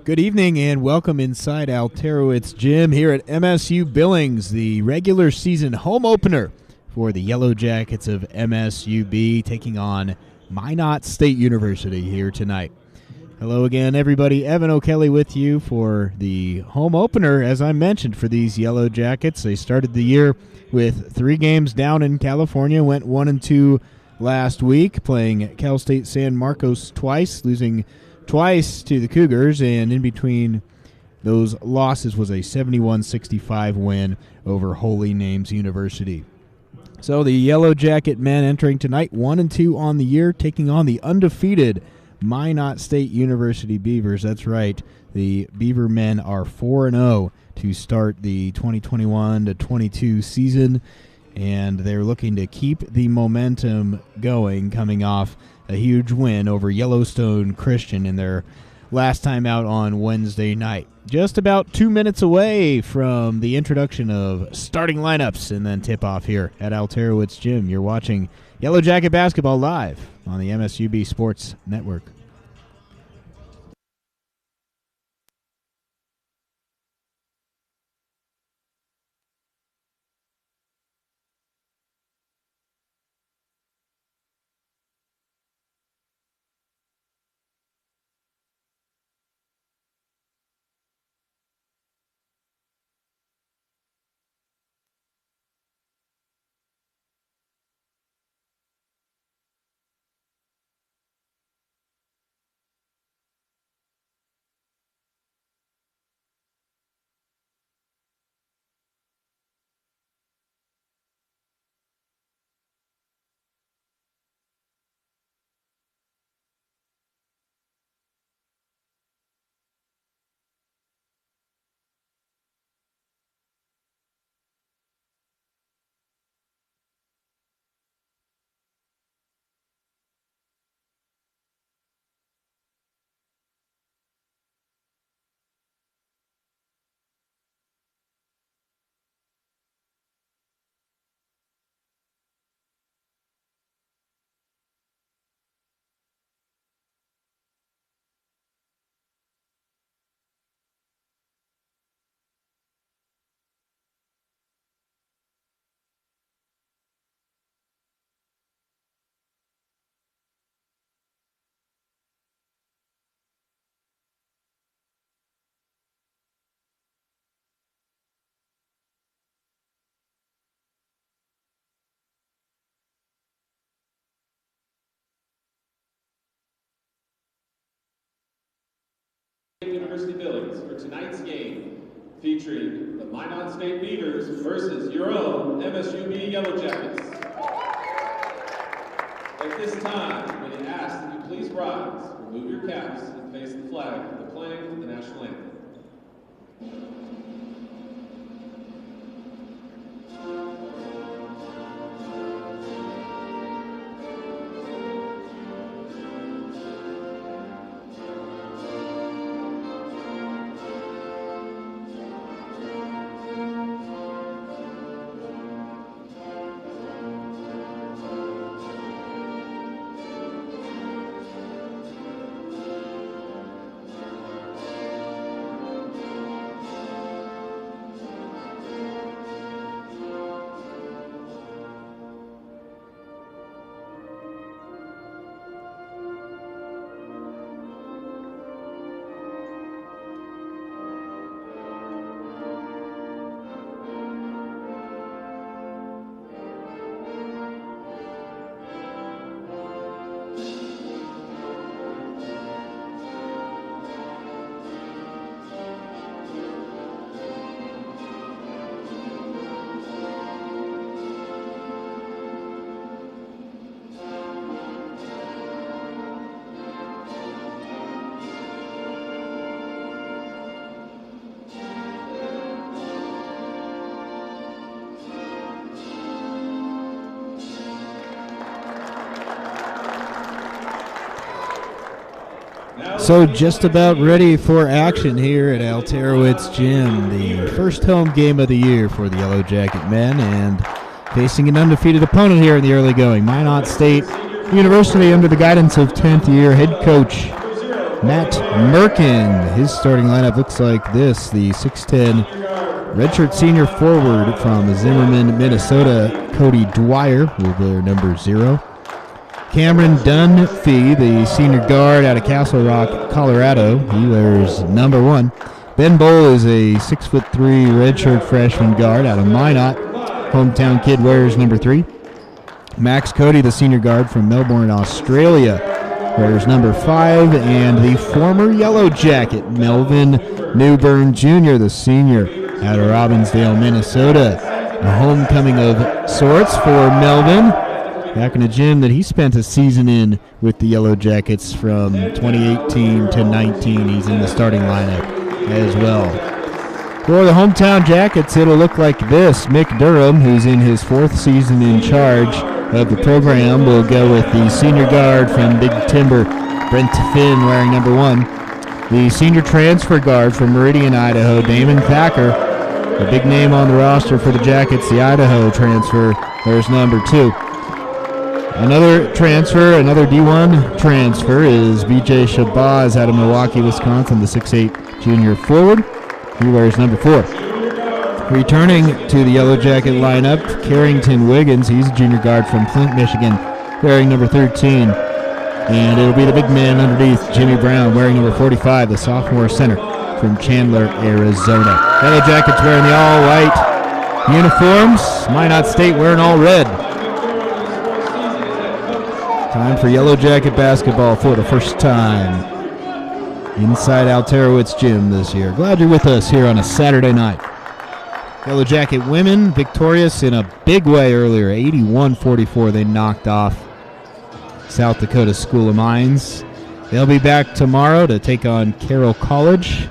Good evening and welcome inside Alterowitz Gym here at MSU Billings, the regular season home opener for the Yellow Jackets of MSUB taking on Minot State University here tonight. Hello again, everybody. Evan O'Kelly with you for the home opener, as I mentioned, for these Yellow Jackets. They started the year with 3 games down in California, went 1-2 last week, playing Cal State San Marcos twice, losing twice to the Cougars, and in between those losses was a 71-65 win over Holy Names University. So the Yellow Jacket men entering tonight 1-2 on the year, taking on the undefeated Minot State University Beavers. That's right, the Beaver men are 4-0 to start the 2021-22 season, and they're looking to keep the momentum going, coming off a huge win over Yellowstone Christian in their last time out on Wednesday night. Just about 2 minutes away from the introduction of starting lineups and then tip-off here at Alterowitz Gym. You're watching Yellow Jacket Basketball live on the MSUB Sports Network. University Billings for tonight's game, featuring the Minot State Beavers versus your own MSUB Yellow Jackets. At this time, may I ask that you please rise, remove your caps, and face the flag for the playing of the national anthem. So just about ready for action here at Alterowitz Gym, the first home game of the year for the Yellow Jacket men, and facing an undefeated opponent here in the early going, Minot State University, under the guidance of 10th year head coach Matt Merkin. His starting lineup looks like this. The 6'10 redshirt senior forward from Zimmerman, Minnesota, Cody Dwyer, will wear number 0. Cameron Dunphy, the senior guard out of Castle Rock, Colorado, he wears number 1. Ben Bowl is a 6'3" redshirt freshman guard out of Minot. Hometown kid wears number 3. Max Cody, the senior guard from Melbourne, Australia, wears number 5. And the former Yellow Jacket, Melvin Newburn Jr., the senior out of Robbinsdale, Minnesota. A homecoming of sorts for Melvin. Back in a gym that he spent a season in with the Yellow Jackets from 2018 to 19. He's in the starting lineup as well. For the hometown Jackets, it'll look like this. Mick Durham, who's in his 4th season in charge of the program, will go with the senior guard from Big Timber, Brent Finn, wearing number 1. The senior transfer guard from Meridian, Idaho, Damon Thacker, a big name on the roster for the Jackets, the Idaho transfer, wears number 2. Another transfer, another D1 transfer, is B.J. Shabazz out of Milwaukee, Wisconsin, the 6'8" junior forward. He wears number 4. Returning to the Yellow Jacket lineup, Carrington Wiggins. He's a junior guard from Flint, Michigan, wearing number 13. And it'll be the big man underneath, Jimmy Brown, wearing number 45, the sophomore center from Chandler, Arizona. Yellow Jackets wearing the all-white uniforms. Minot State wearing all red. Time for Yellow Jacket basketball for the first time inside Alterowitz Gym this year. Glad you're with us here on a Saturday night. Yellow Jacket women victorious in a big way earlier, 81-44. They knocked off South Dakota School of Mines. They'll be back tomorrow to take on Carroll College.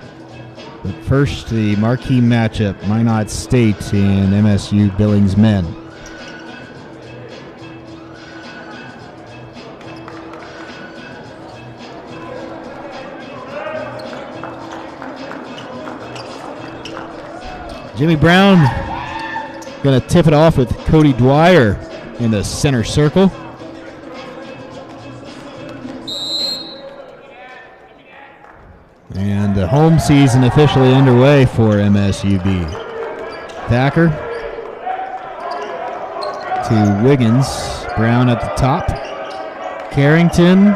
But first, the marquee matchup, Minot State and MSU Billings men. Jimmy Brown going to tip it off with Cody Dwyer in the center circle. And the home season officially underway for MSUB. Thacker to Wiggins. Brown at the top. Carrington,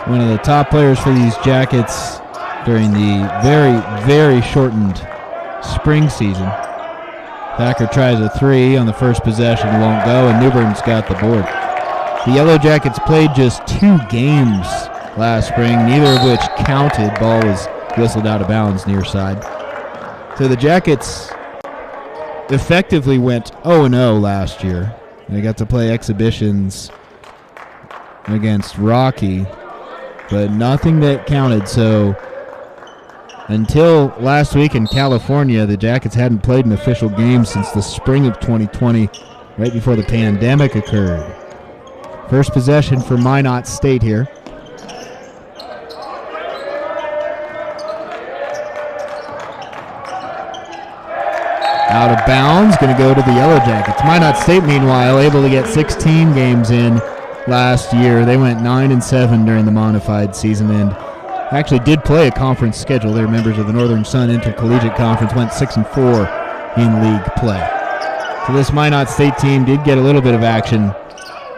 one of the top players for these Jackets during the very, very shortened spring season. Thacker tries a 3 on the first possession, won't go, and Newburn's got the board. The Yellow Jackets played just 2 games last spring, neither of which counted. Ball was whistled out of bounds near side. So the Jackets effectively went 0-0 last year. They got to play exhibitions against Rocky, but nothing that counted. So until last week in California, the Jackets hadn't played an official game since the spring of 2020, right before the pandemic occurred. First possession for Minot State here. Out of bounds, going to go to the Yellow Jackets. Minot State, meanwhile, able to get 16 games in last year. They went 9-7 during the modified season and actually did play a conference schedule. They're members of the Northern Sun Intercollegiate Conference, went 6-4 in league play. So this Minot State team did get a little bit of action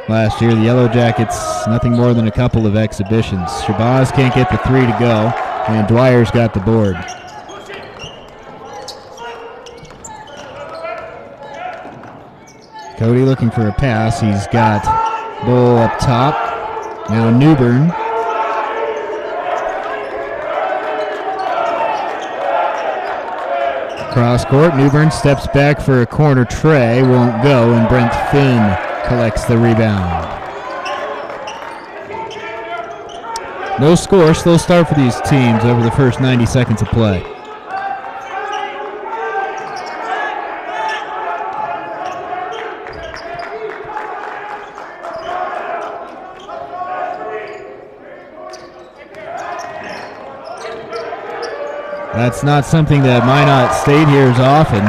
last year. The Yellow Jackets, nothing more than a couple of exhibitions. Shabazz can't get the 3 to go, and Dwyer's got the board. Cody looking for a pass. He's got Bull up top. Now Newburn. Cross court. Newburn steps back for a corner tray. Won't go, and Brent Finn collects the rebound. No score. Slow start for these teams over the first 90 seconds of play. That's not something that Minot State hears often.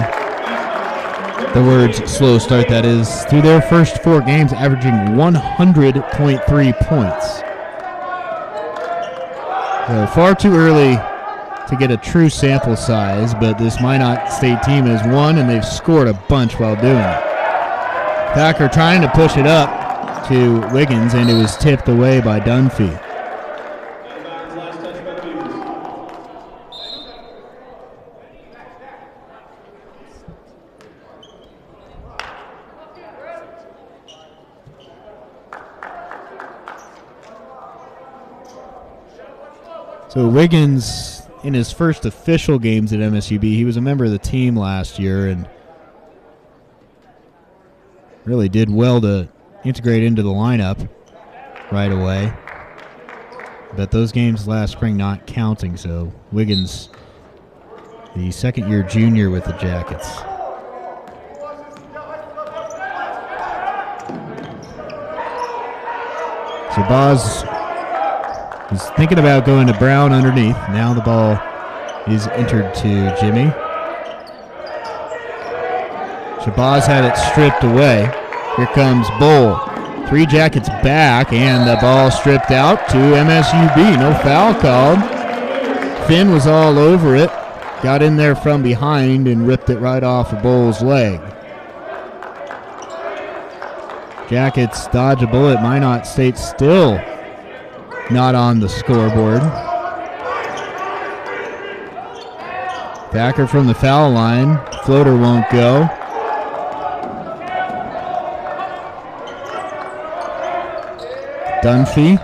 The words slow start, that is, through their first 4 games, averaging 100.3 points. So far too early to get a true sample size, but this Minot State team has won, and they've scored a bunch while doing it. Thacker trying to push it up to Wiggins, and it was tipped away by Dunphy. So Wiggins, in his first official games at MSUB, he was a member of the team last year and really did well to integrate into the lineup right away. But those games last spring not counting, so Wiggins, the second-year junior with the Jackets. So Boz is thinking about going to Brown underneath. Now the ball is entered to Jimmy. Shabazz had it stripped away. Here comes Bull. Three Jackets back, and the ball stripped out to MSUB. No foul called. Finn was all over it. Got in there from behind and ripped it right off of Bull's leg. Jackets dodge a bullet. Minot State still not on the scoreboard. Thacker from the foul line. Floater won't go. Dunphy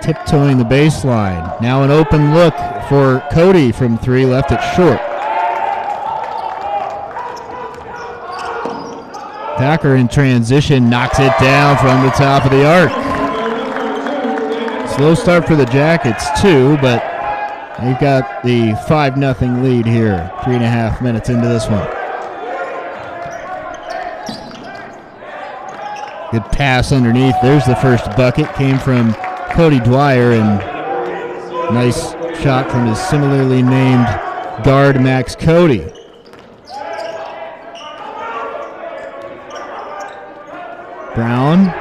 tiptoeing the baseline. Now an open look for Cody from three, left it short. Thacker in transition knocks it down from the top of the arc. Slow start for the Jackets too, but they've got the 5-0 lead here, 3.5 minutes into this one. Good pass underneath. There's the first bucket. Came from Cody Dwyer, and nice shot from his similarly named guard, Max Cody. Brown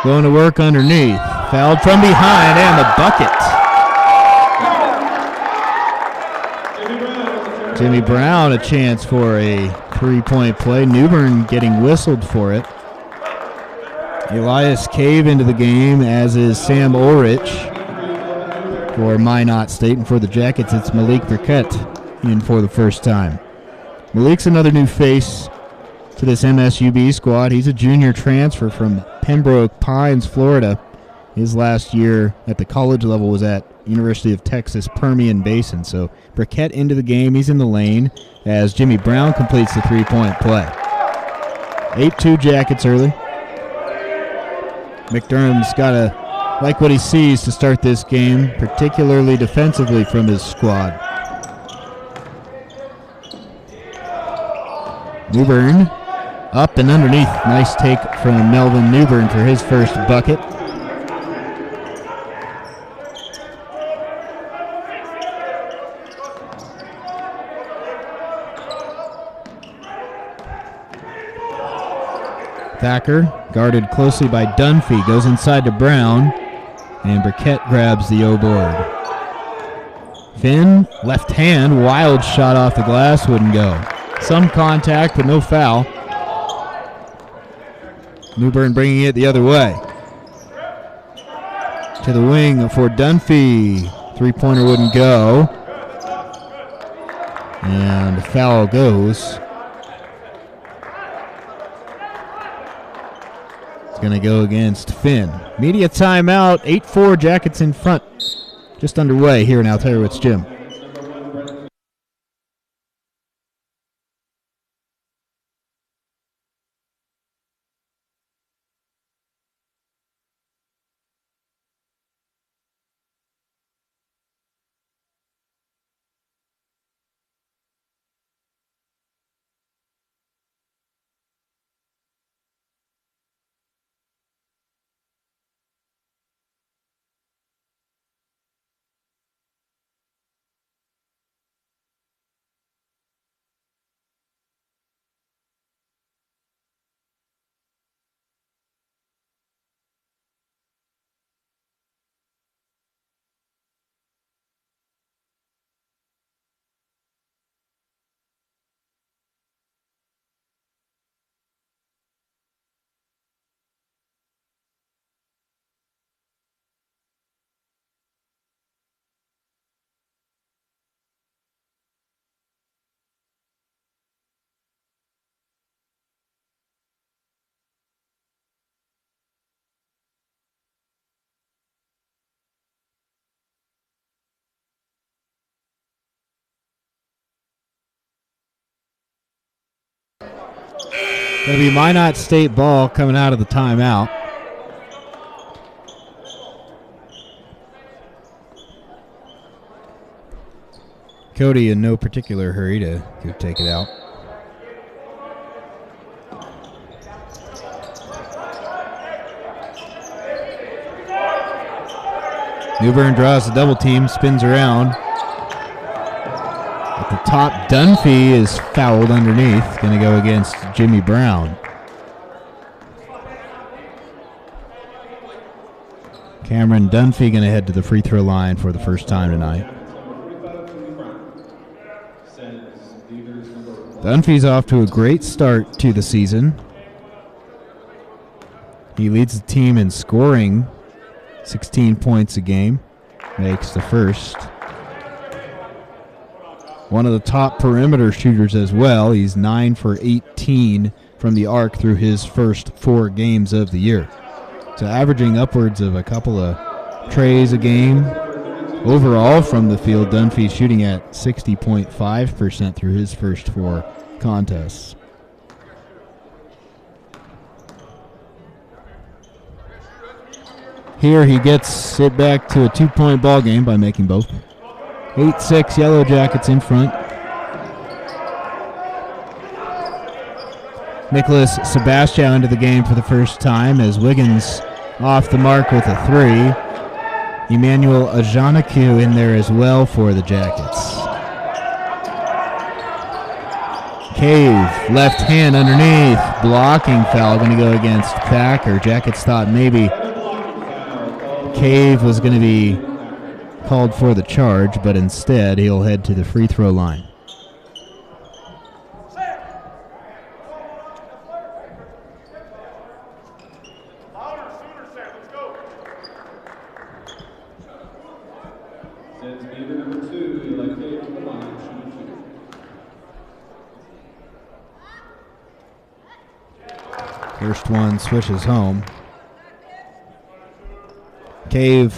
going to work underneath. Fouled from behind, and the bucket. Jimmy Brown a chance for a three-point play. Newbern getting whistled for it. Elias Cave into the game, as is Sam Ulrich for Minot State. And for the Jackets, it's Malik Burkett in for the first time. Malik's another new face to this MSUB squad. He's a junior transfer from Pembroke Pines, Florida. His last year at the college level was at University of Texas Permian Basin. So Burkett into the game. He's in the lane as Jimmy Brown completes the three-point play. 8-2 Jackets early. McDermott's got to like what he sees to start this game, particularly defensively from his squad. Newbern up and underneath. Nice take from Melvin Newbern for his first bucket. Thacker, guarded closely by Dunphy, goes inside to Brown, and Burkett grabs the O-board. Finn, left hand, wild shot off the glass, wouldn't go. Some contact, but no foul. Newbern bringing it the other way. To the wing for Dunphy. Three-pointer wouldn't go. And the foul goes. It's going to go against Finn. Media timeout, 8-4 Jackets in front. Just underway here in Alterowitz Gym. It'll be Minot State ball coming out of the timeout. Cody in no particular hurry to take it out. Newbern draws the double team, spins around. At the top, Dunphy is fouled underneath. Going to go against Jimmy Brown. Cameron Dunphy going to head to the free throw line for the first time tonight. Dunphy's off to a great start to the season. He leads the team in scoring, 16 points a game, makes the first. One of the top perimeter shooters as well. He's 9 for 18 from the arc through his first 4 games of the year. So averaging upwards of a couple of trays a game. Overall from the field, Dunphy shooting at 60.5% through his first 4 contests. Here he gets it back to a 2-point ball game by making both. 8-6 Yellow Jackets in front. Nicholas Sebastian into the game for the first time as Wiggins off the mark with a 3. Emmanuel Ajanaku in there as well for the Jackets. Cave, left hand underneath, blocking foul going to go against Thacker. Jackets thought maybe Cave was going to be called for the charge, but instead he'll head to the free throw line. First one switches home. Cave,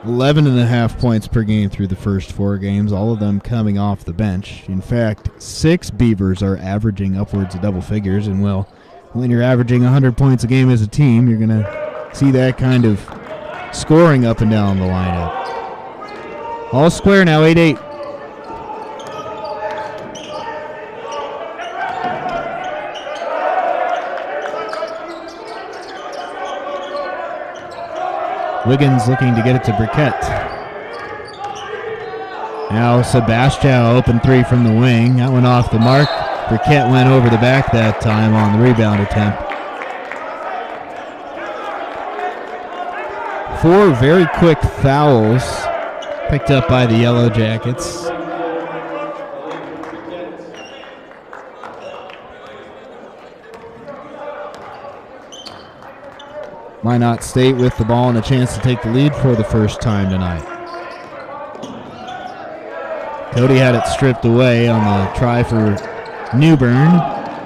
11.5 points per game through the first 4 games, all of them coming off the bench. In fact, 6 Beavers are averaging upwards of double figures, and well, when you're averaging 100 points a game as a team, you're going to see that kind of scoring up and down the lineup. All square now, 8-8. Wiggins looking to get it to Burkett. Now Sebastian open 3 from the wing. That went off the mark. Burkett went over the back that time on the rebound attempt. 4 very quick fouls picked up by the Yellow Jackets. Minot State with the ball and a chance to take the lead for the first time tonight. Cody had it stripped away on the try for Newbern.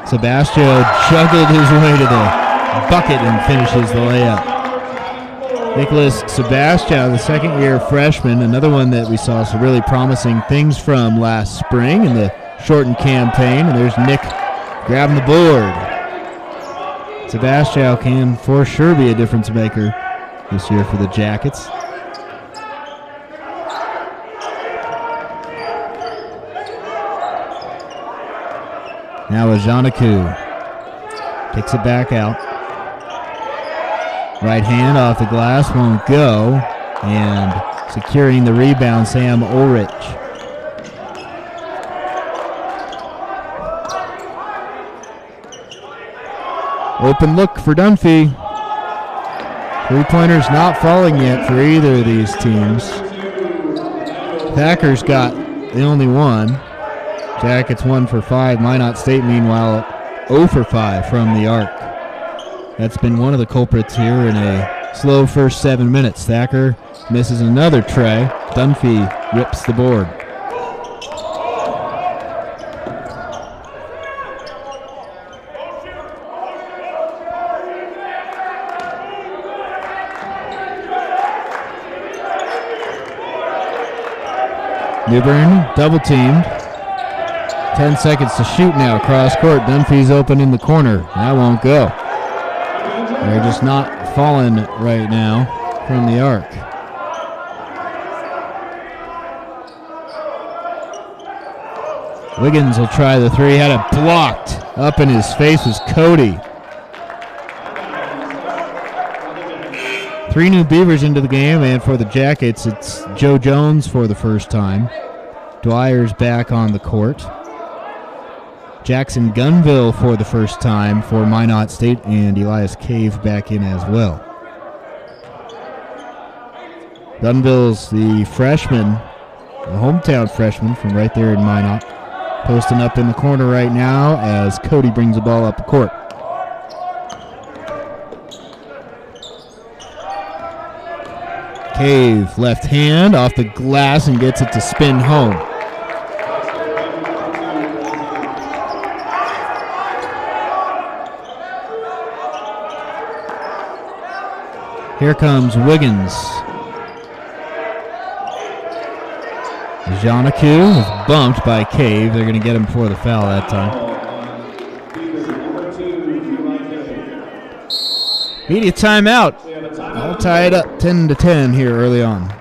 Sebastian juggled his way to the bucket and finishes the layup. Nicholas Sebastian, the second-year freshman, another one that we saw some really promising things from last spring in the shortened campaign. And there's Nick grabbing the board. Sebastian can for sure be a difference maker this year for the Jackets. Now Ajanaku takes it back out. Right hand off the glass, won't go. And securing the rebound, Sam Ulrich. Open look for Dunphy. 3-pointers not falling yet for either of these teams. Thacker's got the only one. Jackets 1 for 5. Minot State, meanwhile, 0 for 5 from the arc. That's been one of the culprits here in a slow first 7 minutes. Thacker misses another tray. Dunphy rips the board. Newbern double teamed. 10 seconds to shoot now. Cross court. Dunphy's open in the corner. That won't go. They're just not falling right now from the arc. Wiggins will try the three. Had it blocked. Up in his face was Cody. 3 new Beavers into the game, and for the Jackets, it's Joe Jones for the first time. Dwyer's back on the court. Jackson Gunville for the first time for Minot State, and Elias Cave back in as well. Gunville's the freshman, the hometown freshman from right there in Minot, posting up in the corner right now as Cody brings the ball up the court. Cave, left hand, off the glass and gets it to spin home. Here comes Wiggins. Janaku was bumped by Cave. They're going to get him for the foul that time. Media timeout. All tied up 10-10 here early on.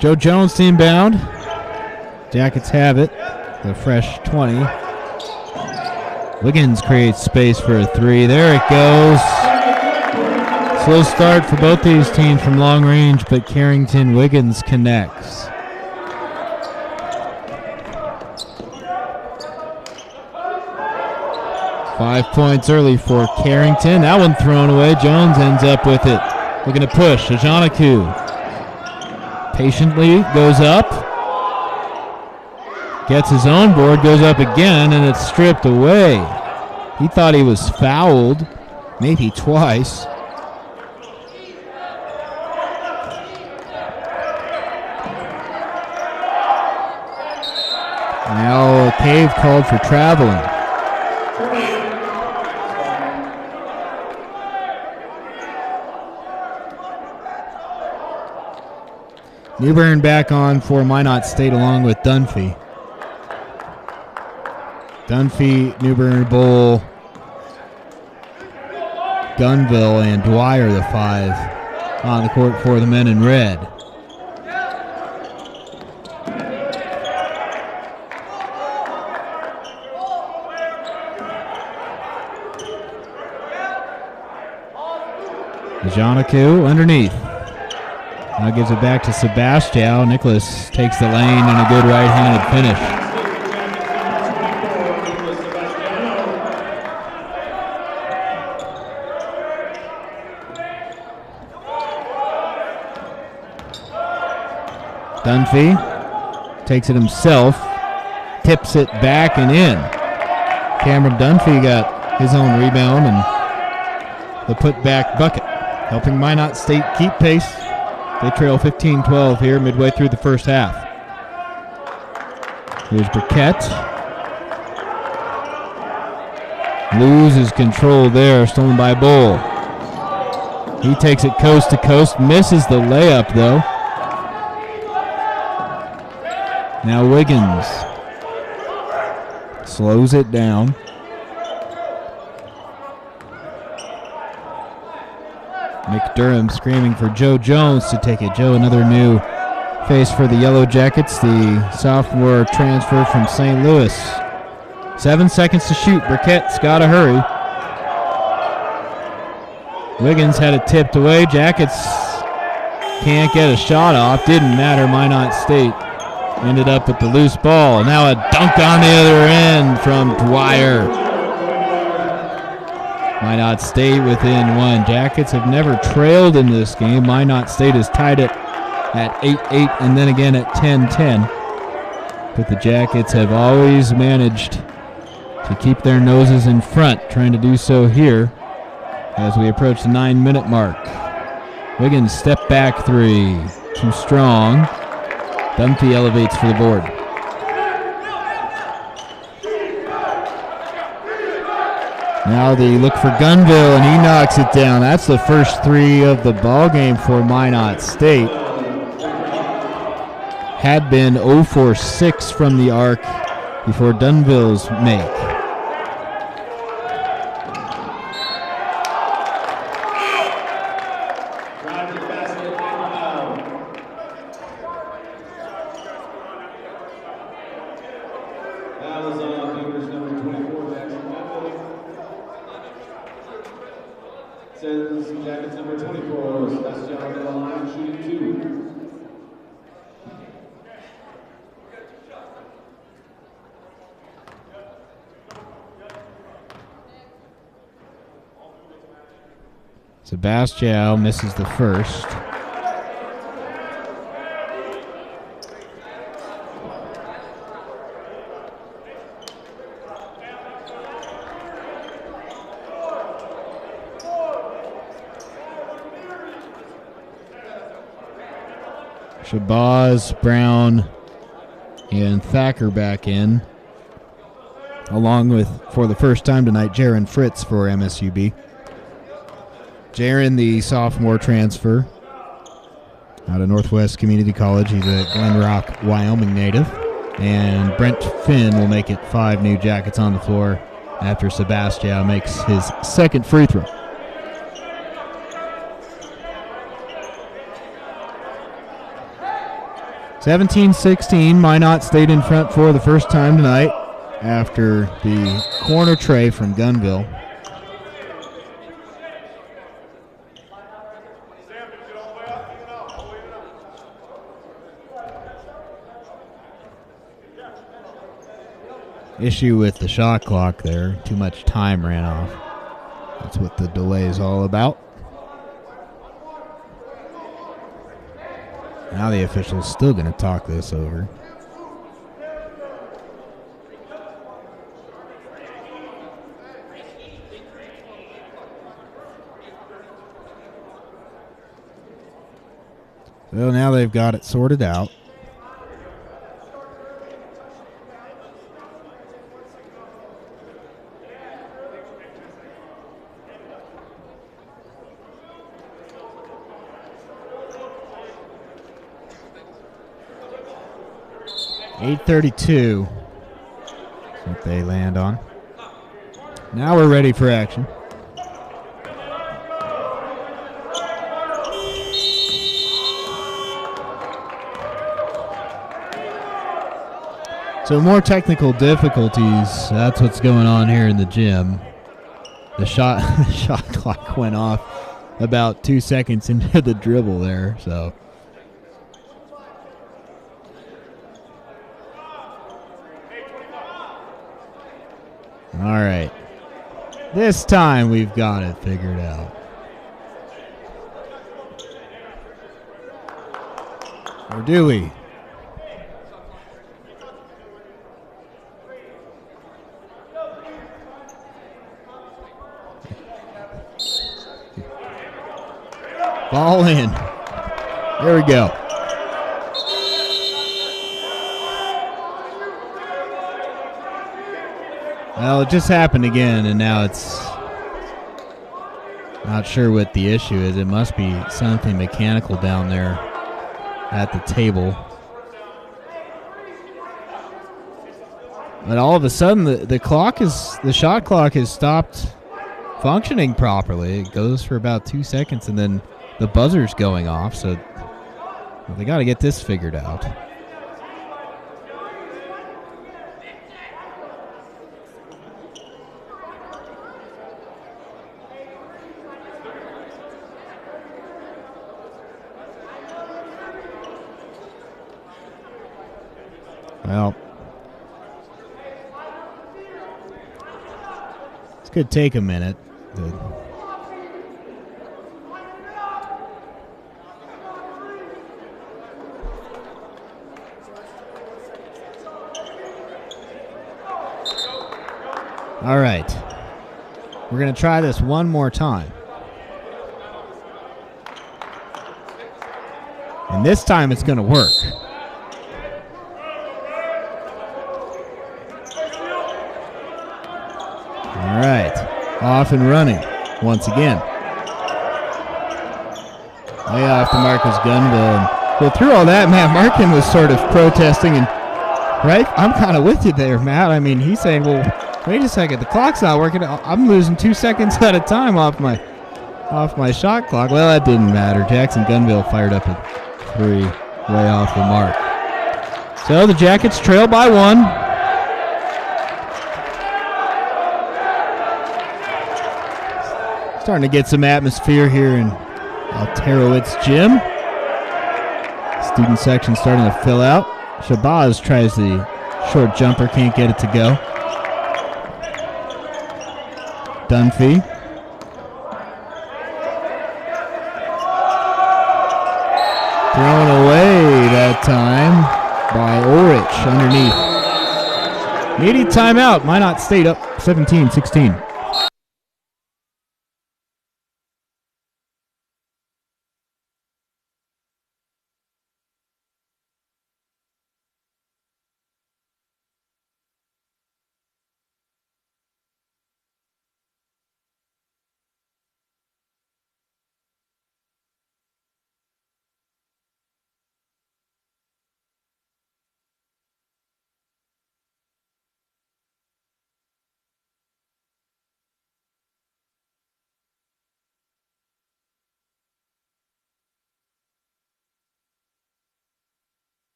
Joe Jones team bound. Jackets have it. The fresh 20. Wiggins creates space for a three. There it goes. Slow start for both these teams from long range, but Carrington Wiggins connects. Five points early for Carrington. That one thrown away. Jones ends up with it. Looking to push. Ajanaku patiently goes up. Gets his own board, goes up again, and it's stripped away. He thought he was fouled, maybe twice. Now Cave called for traveling. Newbern back on for Minot State along with Dunphy. Dunphy, Newbern, Bull, Gunville, and Dwyer, the five on the court for the men in red. Janaku underneath. Now gives it back to Sebastião. Nicholas takes the lane and a good right-handed finish. Dunphy takes it himself, tips it back and in. Cameron Dunphy got his own rebound and the put-back bucket, helping Minot State keep pace. They trail 15-12 here midway through the first half. Here's Burkett. Loses control there, stolen by Bull. He takes it coast to coast, misses the layup though. Now Wiggins slows it down. McDurham screaming for Joe Jones to take it. Joe, another new face for the Yellow Jackets, the sophomore transfer from St. Louis. 7 seconds to shoot. Burkett's got to hurry. Wiggins had it tipped away. Jackets can't get a shot off. Didn't matter. Minot State ended up with the loose ball. Now a dunk on the other end from Dwyer. Minot State within one. Jackets have never trailed in this game. Minot State has tied it at 8-8 and then again at 10-10. But the Jackets have always managed to keep their noses in front, trying to do so here as we approach the 9-minute mark. Wiggins step back three. Too strong. Dumpty elevates for the board. Now they look for Gunville, and he knocks it down. That's the first three of the ball game for Minot State. Had been 0 for 6 from the arc before Dunville's make. Jackets number 24, that's John on the line, shooting 2. Sebastião misses the first. Shabazz, Brown, and Thacker back in, along with, for the first time tonight, Jaron Fritz for MSUB. Jaron, the sophomore transfer out of Northwest Community College. He's a Glen Rock, Wyoming native. And Brent Finn will make it 5 new Jackets on the floor after Sebastião makes his second free throw. (17-16), Minot State in front for the first time tonight after the corner tray from Gunville. Issue with the shot clock there. Too much time ran off. That's what the delay is all about. Now the official's still going to talk this over. So now they've got it sorted out. .832 is what they land on. Now we're ready for action. So more technical difficulties. That's what's going on here in the gym. The shot clock went off about 2 seconds into the dribble there, so. All right. This time we've got it figured out. Or do we? Ball in. There we go. Well, it just happened again, and now it's not sure what the issue is. It must be something mechanical down there at the table. But all of a sudden, the shot clock has stopped functioning properly. It goes for about 2 seconds, and then the buzzer's going off. So they got to get this figured out. Well, this could take a minute. All right. We're going to try this one more time. And this time it's going to work. All right, off and running once again. Way off the Marcus Gunville. Well, through all that, Matt Markin was sort of protesting, and right, I'm kind of with you there, Matt. I mean, he's saying, well, wait a second, the clock's not working. I'm losing 2 seconds at a time off my shot clock. Well, that didn't matter. Jackson Gunville fired up at 3, way off the mark. So the Jackets trail by 1. Starting to get some atmosphere here in Alterowitz Gym. Student section starting to fill out. Shabazz tries the short jumper, can't get it to go. Dunphy. Thrown away that time by Ulrich underneath. Needy timeout. Minot State up 17-16.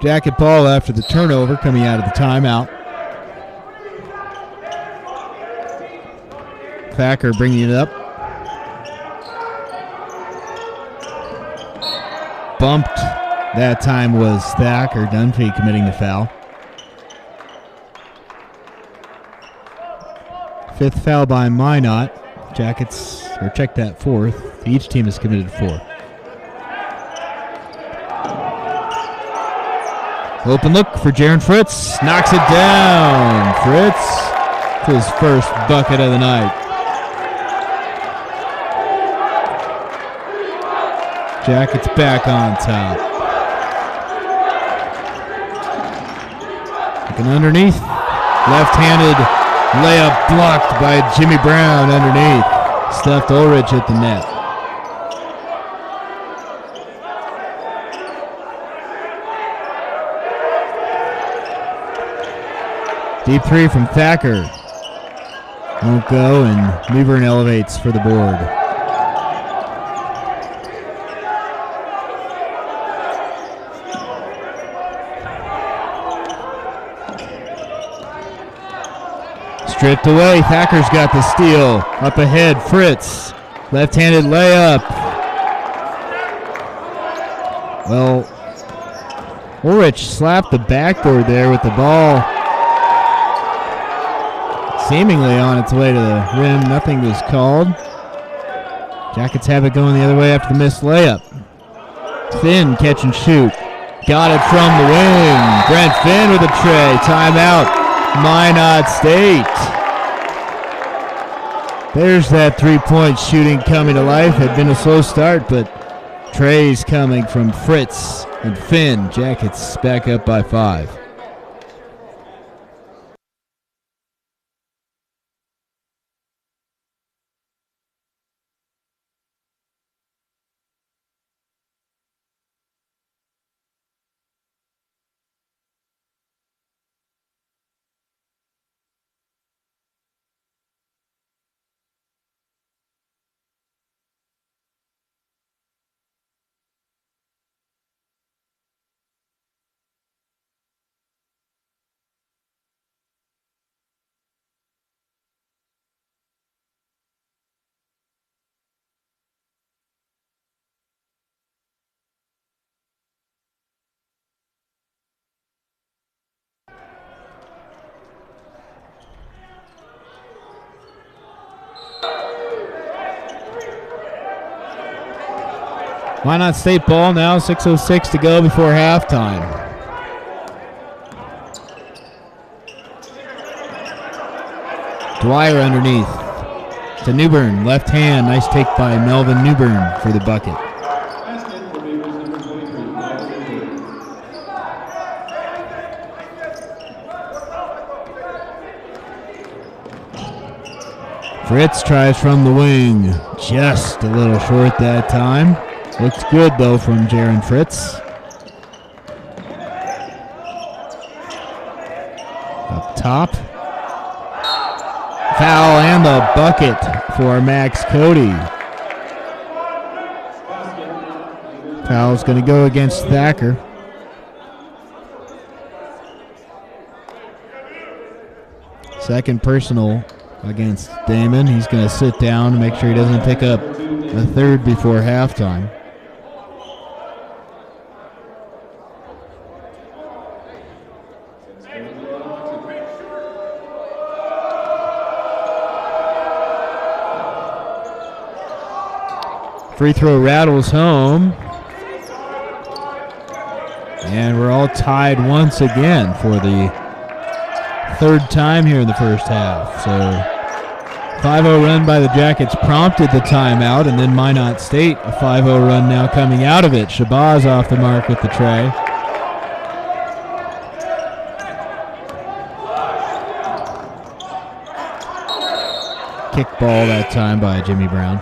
Jacket ball after the turnover coming out of the timeout. Thacker bringing it up. Bumped. That time was Thacker. Dunphy committing the foul. 5th foul by Minot. Jackets, or check that 4th. Each team has committed 4. Open look for Jaron Fritz. Knocks it down. Fritz, his first bucket of the night. Jackets back on top. Looking underneath. Left-handed layup blocked by Jimmy Brown underneath. Stuffed Ulrich at the net. Deep 3 from Thacker. Won't go, and Meeburn elevates for the board. Stripped away. Thacker's got the steal. Up ahead, Fritz. Left-handed layup. Well, Ulrich slapped the backboard there with the ball seemingly on its way to the rim. Nothing was called. Jackets have it going the other way after the missed layup. Finn catch and shoot. Got it from the wing. Brent Finn with a tray. Timeout. Minot State. There's that three-point shooting coming to life. Had been a slow start, but trays coming from Fritz and Finn. Jackets back up by 5. Minot State ball now, 6:06 to go before halftime. Dwyer underneath to Newbern, left hand, nice take by Melvin Newbern for the bucket. Fritz tries from the wing, just a little short that time. Looks good, though, from Jaron Fritz. Up top. Foul and the bucket for Max Cody. Foul's going to go against Thacker. Second personal against Damon. He's going to sit down and make sure he doesn't pick up a third before halftime. Free throw rattles home. And we're all tied once again for the third time here in the first half. So 5-0 run by the Jackets prompted the timeout, and then Minot State, a 5-0 run now coming out of it. Shabazz off the mark with the tray. Kick ball that time by Jimmy Brown.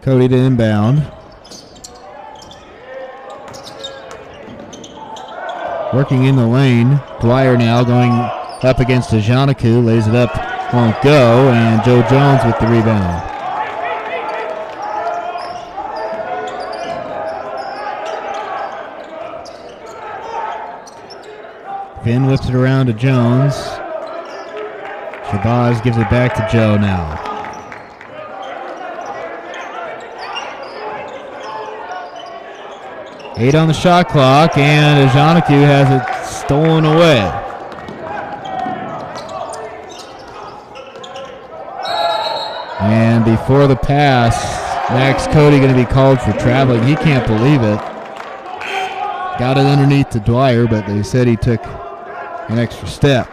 Cody to inbound. Working in the lane. Dwyer now going up against Ajanaku. Lays it up. Won't go. And Joe Jones with the rebound. Finn whips it around to Jones. Shabazz gives it back to Joe now. Eight on the shot clock, and Ajanaku has it stolen away. And before the pass, Max Cody going to be called for traveling. He can't believe it. Got it underneath to Dwyer, but they said he took an extra step.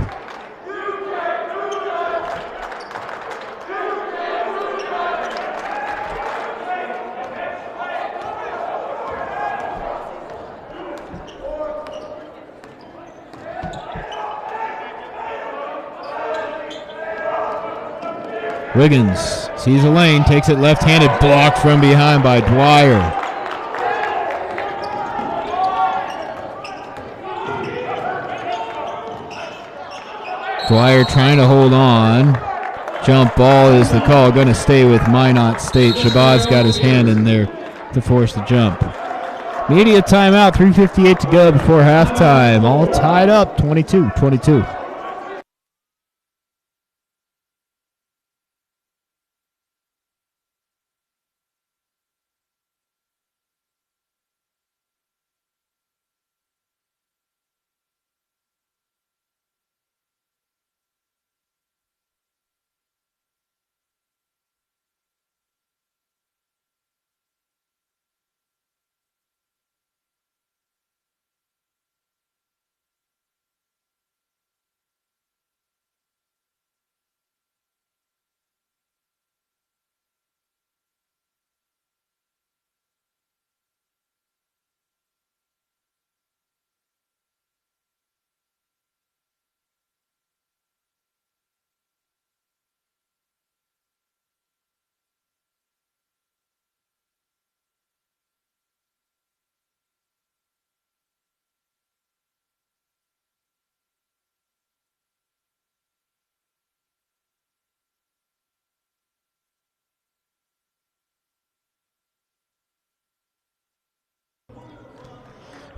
Wiggins sees a lane, takes it left-handed, blocked from behind by Dwyer. Dwyer trying to hold on. Jump ball is the call. Going to stay with Minot State. Shabazz got his hand in there to force the jump. Media timeout, 3:58 to go before halftime. All tied up, 22-22.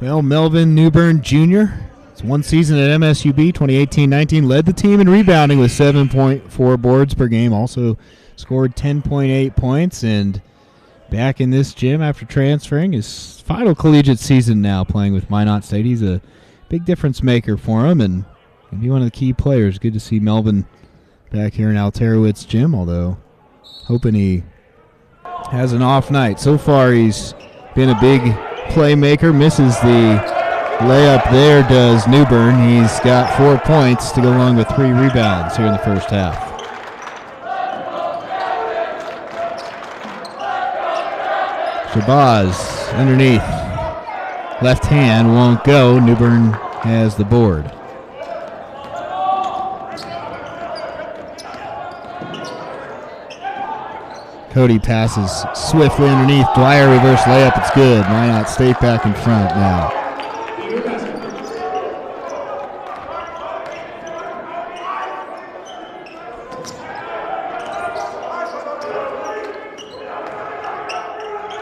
Well, Melvin Newbern Jr., it's one season at MSUB, 2018-19, led the team in rebounding with 7.4 boards per game, also scored 10.8 points, and back in this gym after transferring his final collegiate season now playing with Minot State. He's a big difference maker for him and can be one of the key players. Good to see Melvin back here in Alterowitz gym, although hoping he has an off night. So far he's been a big playmaker, misses the layup there, does Newbern. He's got 4 points to go along with 3 rebounds here in the first half. Shabazz underneath. Left hand won't go. Newbern has the board. Cody passes swiftly underneath. Dwyer reverse layup. It's good. Minot State back in front now.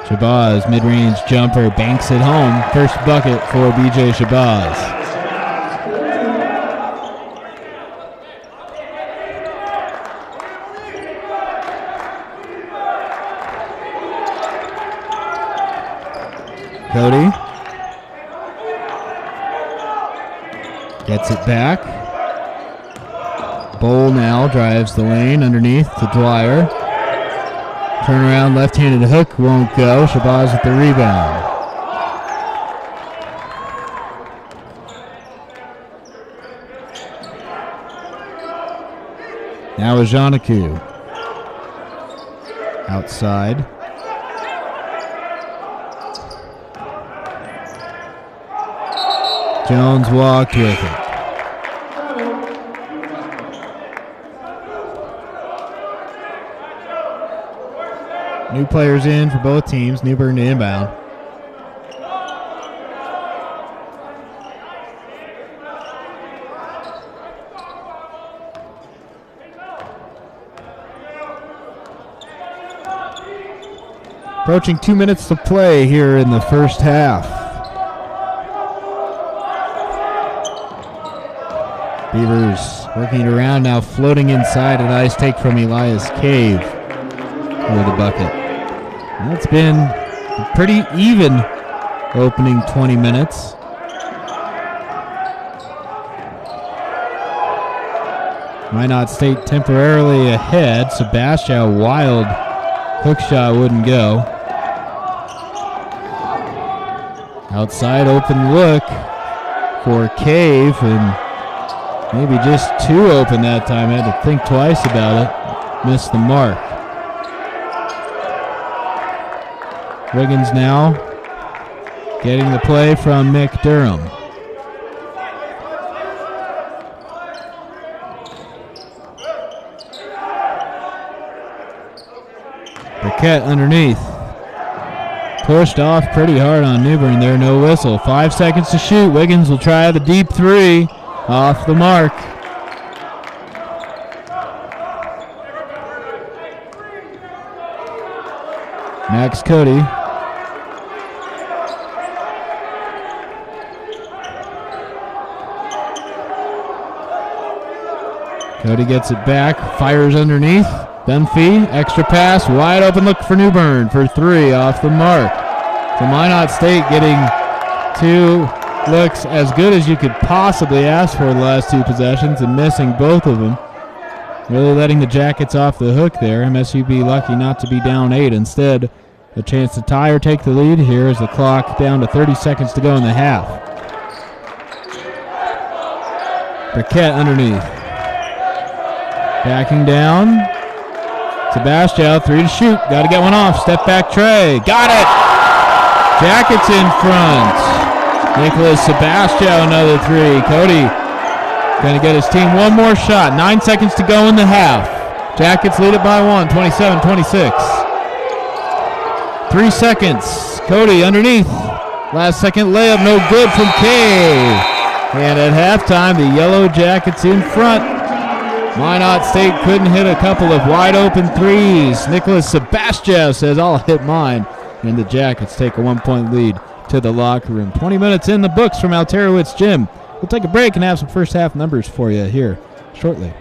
Shabazz, mid-range jumper, banks it home. First bucket for B.J. Shabazz. Cody gets it back. Bowl now drives the lane underneath to Dwyer. Turnaround left-handed hook won't go. Shabazz with the rebound. Now is Janaku. Outside. Jones walked with it. New players in for both teams. Newbern to inbound. Approaching 2 minutes to play here in the first half. Beavers working it around now, floating inside. A nice take from Elias Cave for the bucket. Well, it's been a pretty even opening 20 minutes. Minot State temporarily ahead. Sebastian, wild hook shot wouldn't go. Outside open look for Cave, and maybe just too open that time. Had to think twice about it. Missed the mark. Wiggins now getting the play from Mick Durham. Burkett underneath. Pushed off pretty hard on Newbern there. No whistle. 5 seconds to shoot. Wiggins will try the deep three. Off the mark. Max Cody. Cody gets it back, fires underneath. Dunphy, extra pass, wide open look for Newbern for 3 off the mark. So Minot State getting 2 looks as good as you could possibly ask for the last 2 possessions and missing both of them. Really letting the Jackets off the hook there. MSUB lucky not to be down 8. Instead, a chance to tie or take the lead here as the clock down to 30 seconds to go in the half. Burkett underneath. Backing down. Sebastião, 3 to shoot. Got to get one off. Step back tray. Got it! Jackets in front. Nicholas Sebastião, another 3. Cody going to get his team one more shot. 9 seconds to go in the half. Jackets lead it by 1, 27-26. 3 seconds. Cody underneath. Last second layup, no good from Kay. And at halftime, the Yellow Jackets in front. Minot State couldn't hit a couple of wide open threes. Nicholas Sebastião says, I'll hit mine. And the Jackets take a 1-point lead to the locker room. 20 minutes in the books from Alterowitz Gym. We'll take a break and have some first half numbers for you here shortly.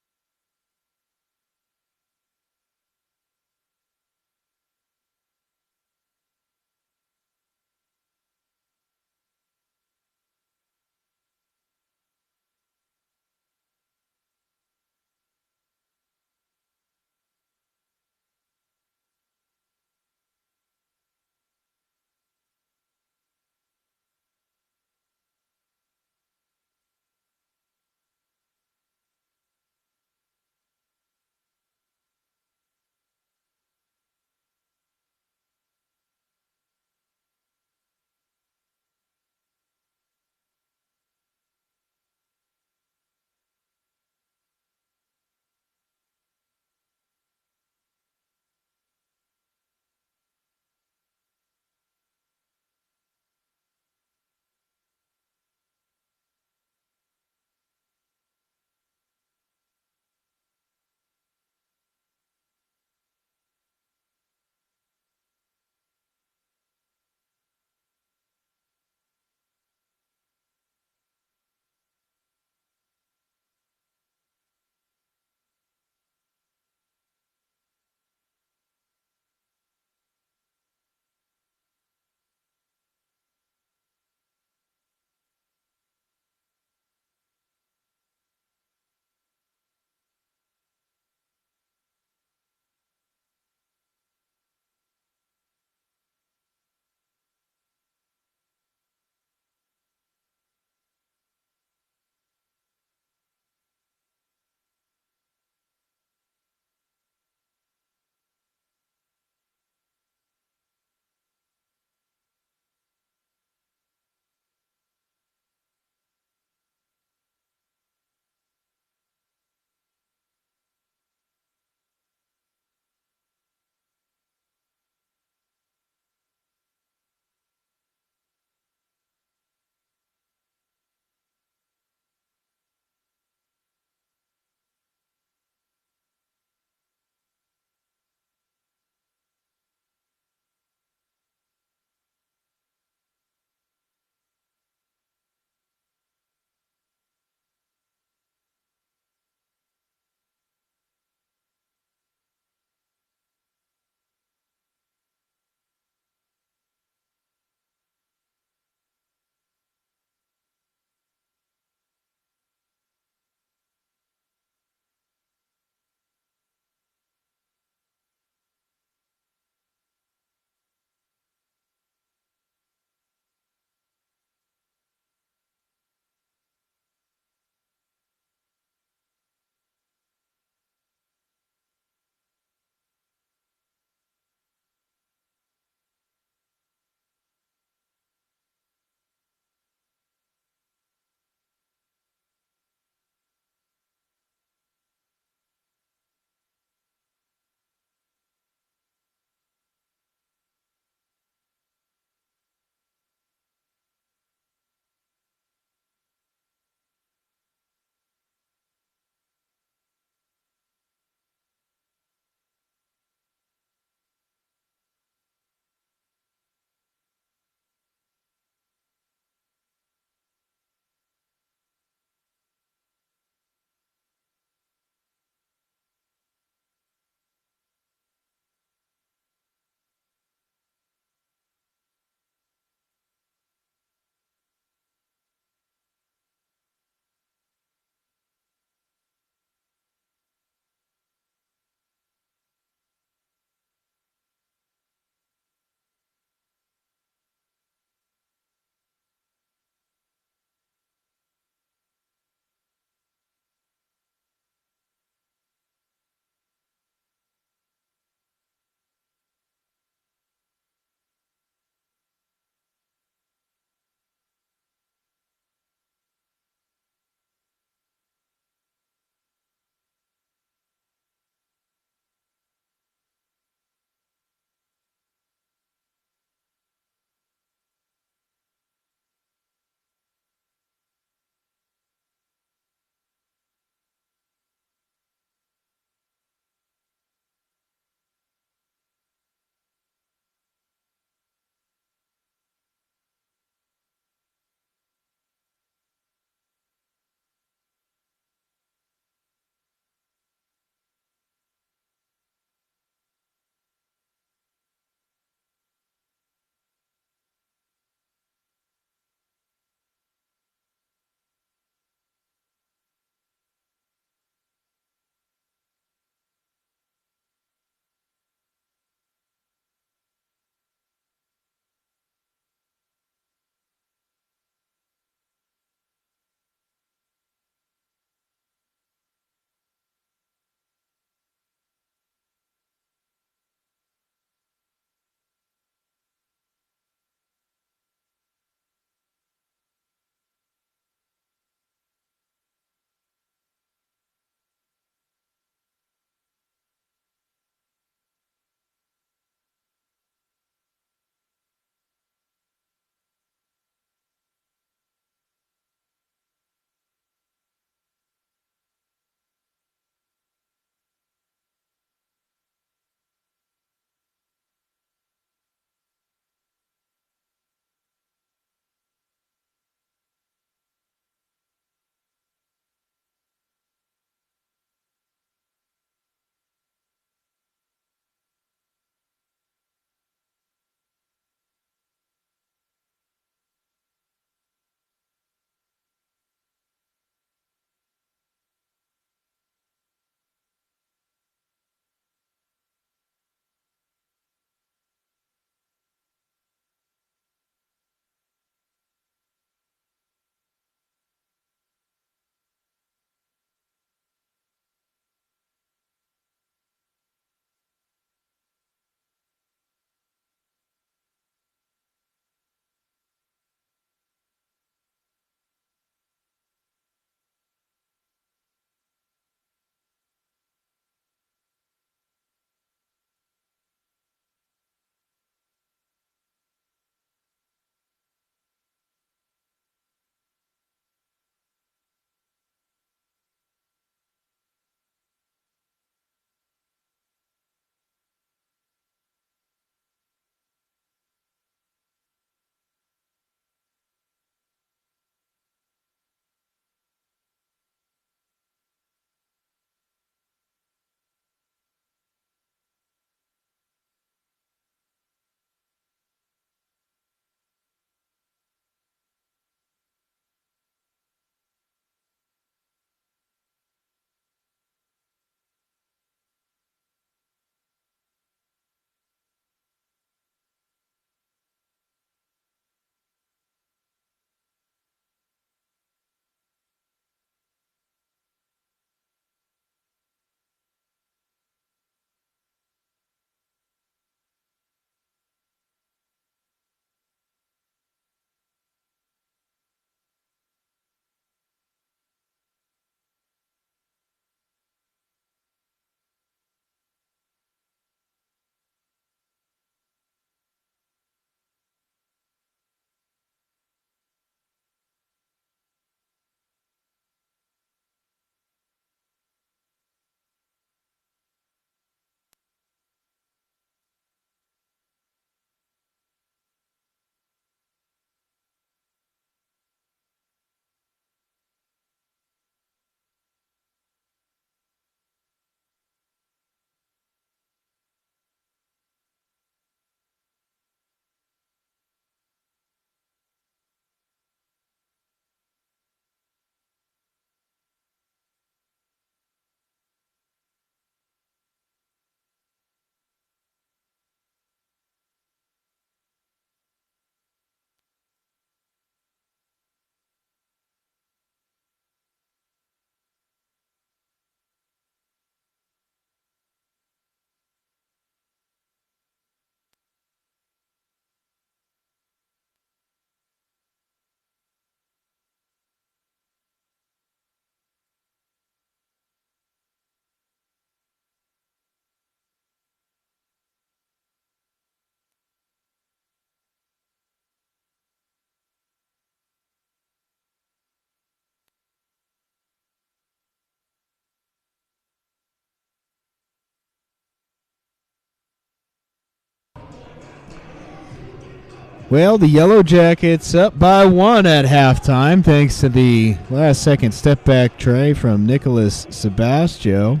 Well, the Yellow Jackets up by 1 at halftime thanks to the last-second step-back try from Nicholas Sebastio.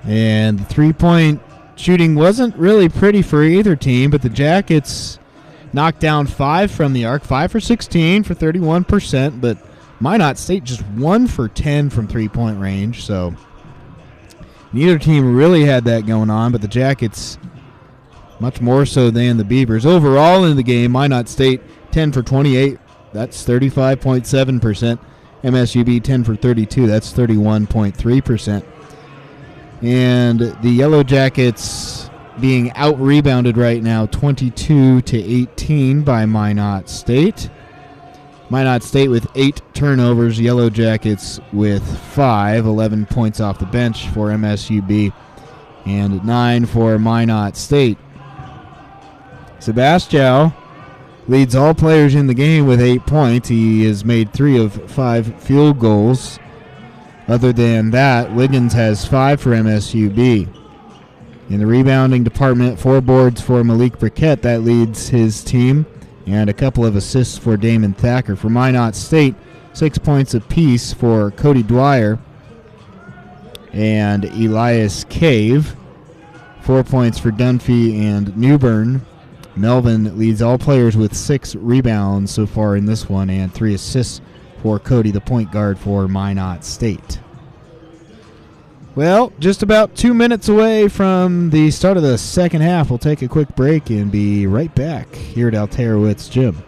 And the three-point shooting wasn't really pretty for either team, but the Jackets knocked down 5 from the arc, 5 for 16 for 31%, but Minot State just 1 for 10 from three-point range, so neither team really had that going on, but the Jackets much more so than the Beavers. Overall in the game, Minot State 10 for 28, that's 35.7%. MSUB 10 for 32, that's 31.3%. And the Yellow Jackets being out-rebounded right now 22-18 by Minot State. Minot State with 8 turnovers, Yellow Jackets with 5, 11 points off the bench for MSUB, and 9 for Minot State. Sebastio leads all players in the game with 8 points. He has made 3 of 5 field goals. Other than that, Wiggins has 5 for MSUB. In the rebounding department, 4 boards for Malik Briquette. That leads his team. And a couple of assists for Damon Thacker. For Minot State, 6 points apiece for Cody Dwyer and Elias Cave. 4 points for Dunphy and Newbern. Melvin leads all players with 6 rebounds so far in this one and 3 assists for Cody, the point guard for Minot State. Well, just about 2 minutes away from the start of the second half. We'll take a quick break and be right back here at Alterowitz Gym.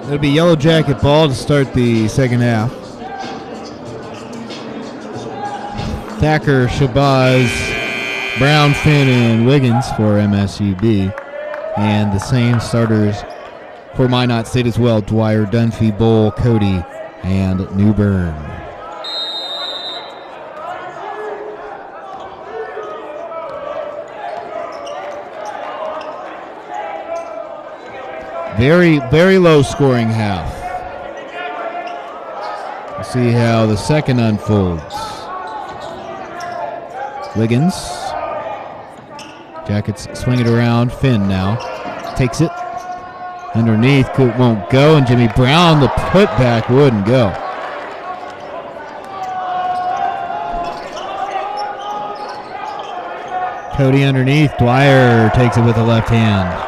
It'll be Yellow Jacket ball to start the second half. Thacker, Shabazz, Brown, Finn, and Wiggins for MSUB. And the same starters for Minot State as well. Dwyer, Dunphy, Bowl, Cody, and Newbern. Very, very low scoring half. We'll see how the second unfolds. Wiggins. Jackets swing it around. Finn now takes it. Underneath, won't go, and Jimmy Brown, the putback wouldn't go. Cody underneath. Dwyer takes it with the left hand.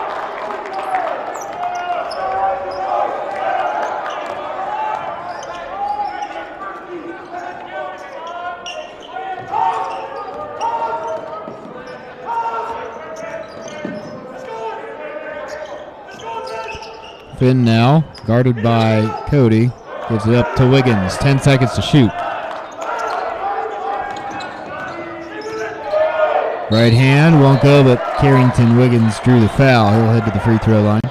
Spin now, guarded by Cody. Gives it up to Wiggins. 10 seconds to shoot. Right hand won't go, but Carrington Wiggins drew the foul. He'll head to the free throw line.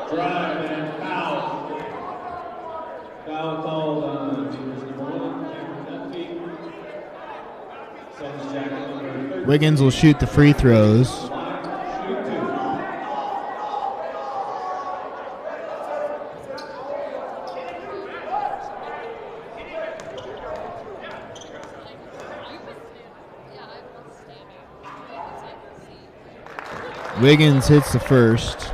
Drive and foul. Foul called on number 1, Cameron Duffy. Suns jacket number 13. Wiggins will shoot the free throws. Wiggins hits the first.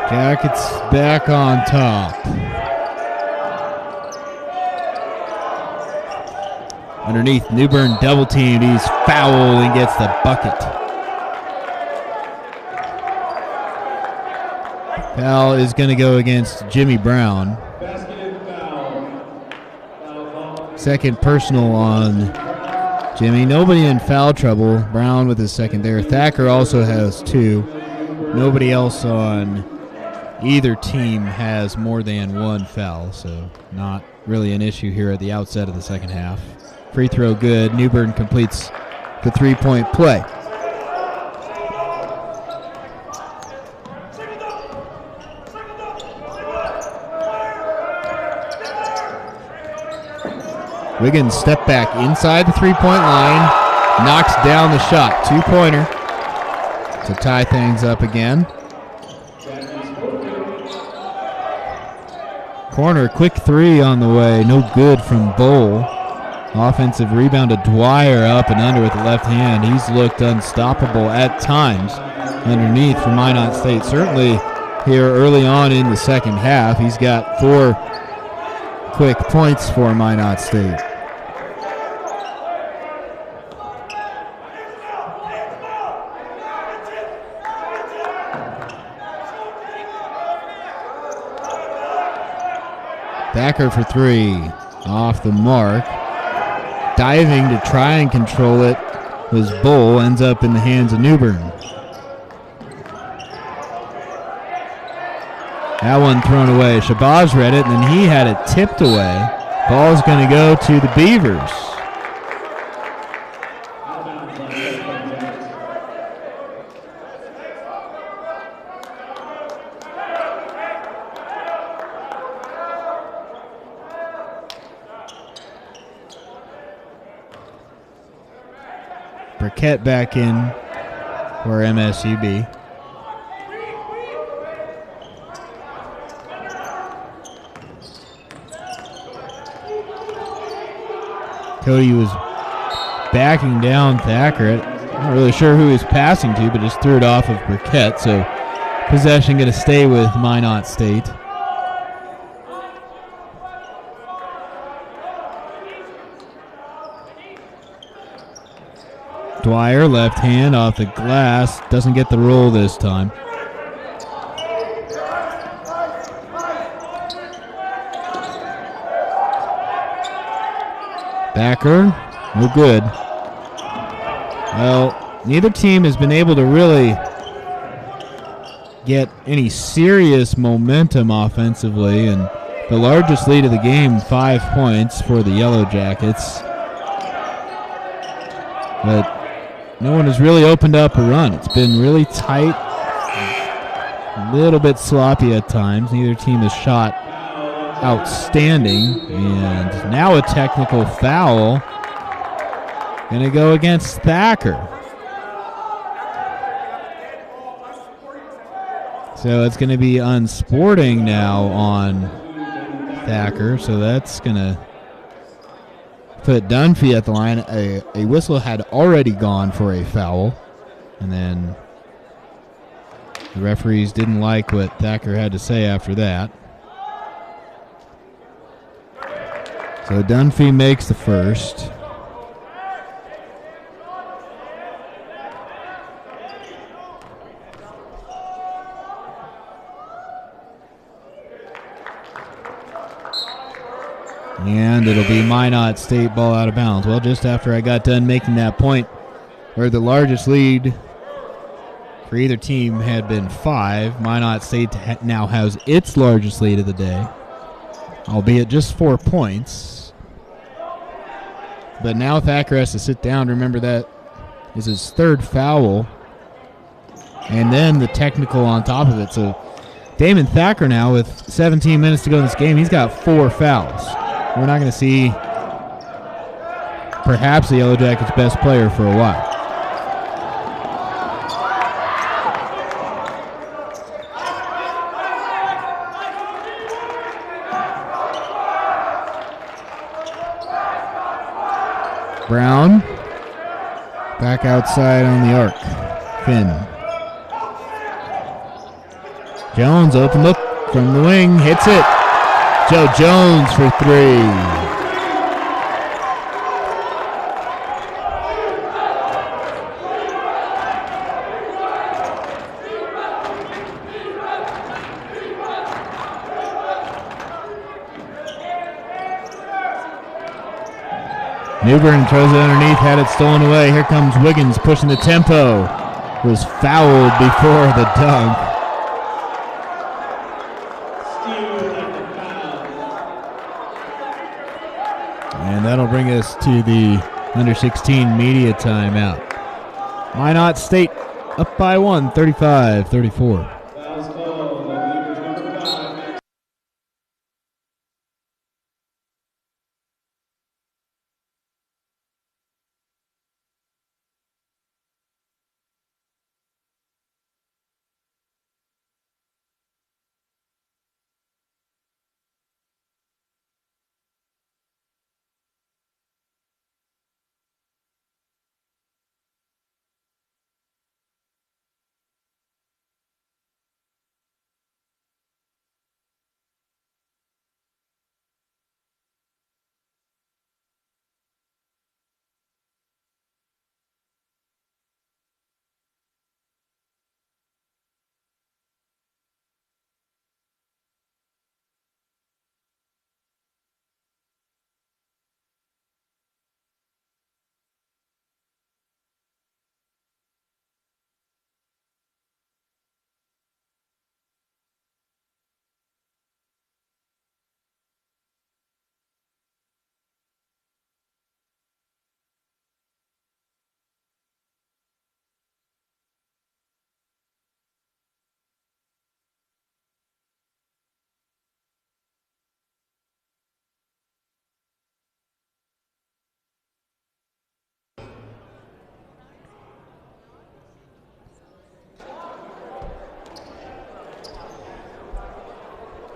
Jackets back on top. Underneath, Newbern double teamed. He's fouled and gets the bucket. Foul is going to go against Jimmy Brown. Second personal on Jimmy. Nobody in foul trouble. Brown with his second there. Thacker also has 2. Nobody else on either team has more than 1 foul, so not really an issue here at the outset of the second half. Free throw good. Newbern completes the three-point play. Wiggins step back inside the three-point line, knocks down the shot. 2-pointer to tie things up again. Corner, quick 3 on the way, no good from Bowl. Offensive rebound to Dwyer, up and under with the left hand. He's looked unstoppable at times underneath for Minot State. Certainly here early on in the second half, he's got 4 quick points for Minot State. Thacker for 3, off the mark. Diving to try and control it was Bull, ends up in the hands of Newbern. That one thrown away. Shabazz read it, and then he had it tipped away. Ball's going to go to the Beavers. Burkett back in for MSUB. Cody was backing down Thacker. Not really sure who he was passing to, but just threw it off of Burkett. So possession going to stay with Minot State. Dwyer, left hand off the glass. Doesn't get the roll this time. Thacker, no good. Well, neither team has been able to really get any serious momentum offensively, and the largest lead of the game, 5 points for the Yellow Jackets. But no one has really opened up a run. It's been really tight, a little bit sloppy at times. Neither team has shot outstanding. And now a technical foul going to go against Thacker. So it's going to be unsporting now on Thacker. So that's going to put Dunphy at the line. A whistle had already gone for a foul. And then The referees didn't like what Thacker had to say after that. So Dunphy makes the first. And it'll be Minot State ball out of bounds. Well, just after I got done making that point, where the largest lead for either team had been 5, Minot State now has its largest lead of the day, albeit just 4 points. But now Thacker has to sit down. Remember, that is his 3rd foul, and then the technical on top of it. So Damon Thacker now, with 17 minutes to go in this game, he's got 4 fouls. We're not going to see perhaps the Yellow Jackets' best player for a while. Brown back outside on the arc. Finn. Jones open look from the wing, hits it. Joe Jones for 3. Newbern throws it underneath, had it stolen away. Here comes Wiggins pushing the tempo. Was fouled before the dunk. And that'll bring us to the under 16 media timeout. Minot State up by 1, 35-34.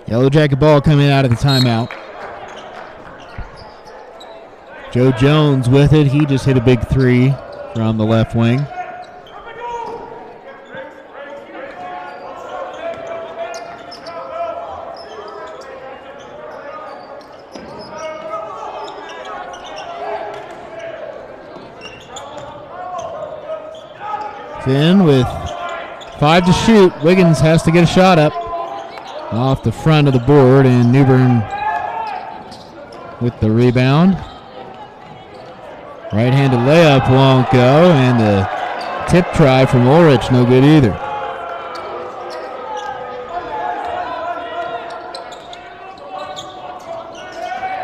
Yellow Jacket ball coming out of the timeout. Joe Jones with it. He just hit a big 3 from the left wing. Finn with 5 to shoot. Wiggins has to get a shot up off the front of the board, and Newbern with the rebound. Right-handed layup won't go, and the tip try from Ulrich, no good either.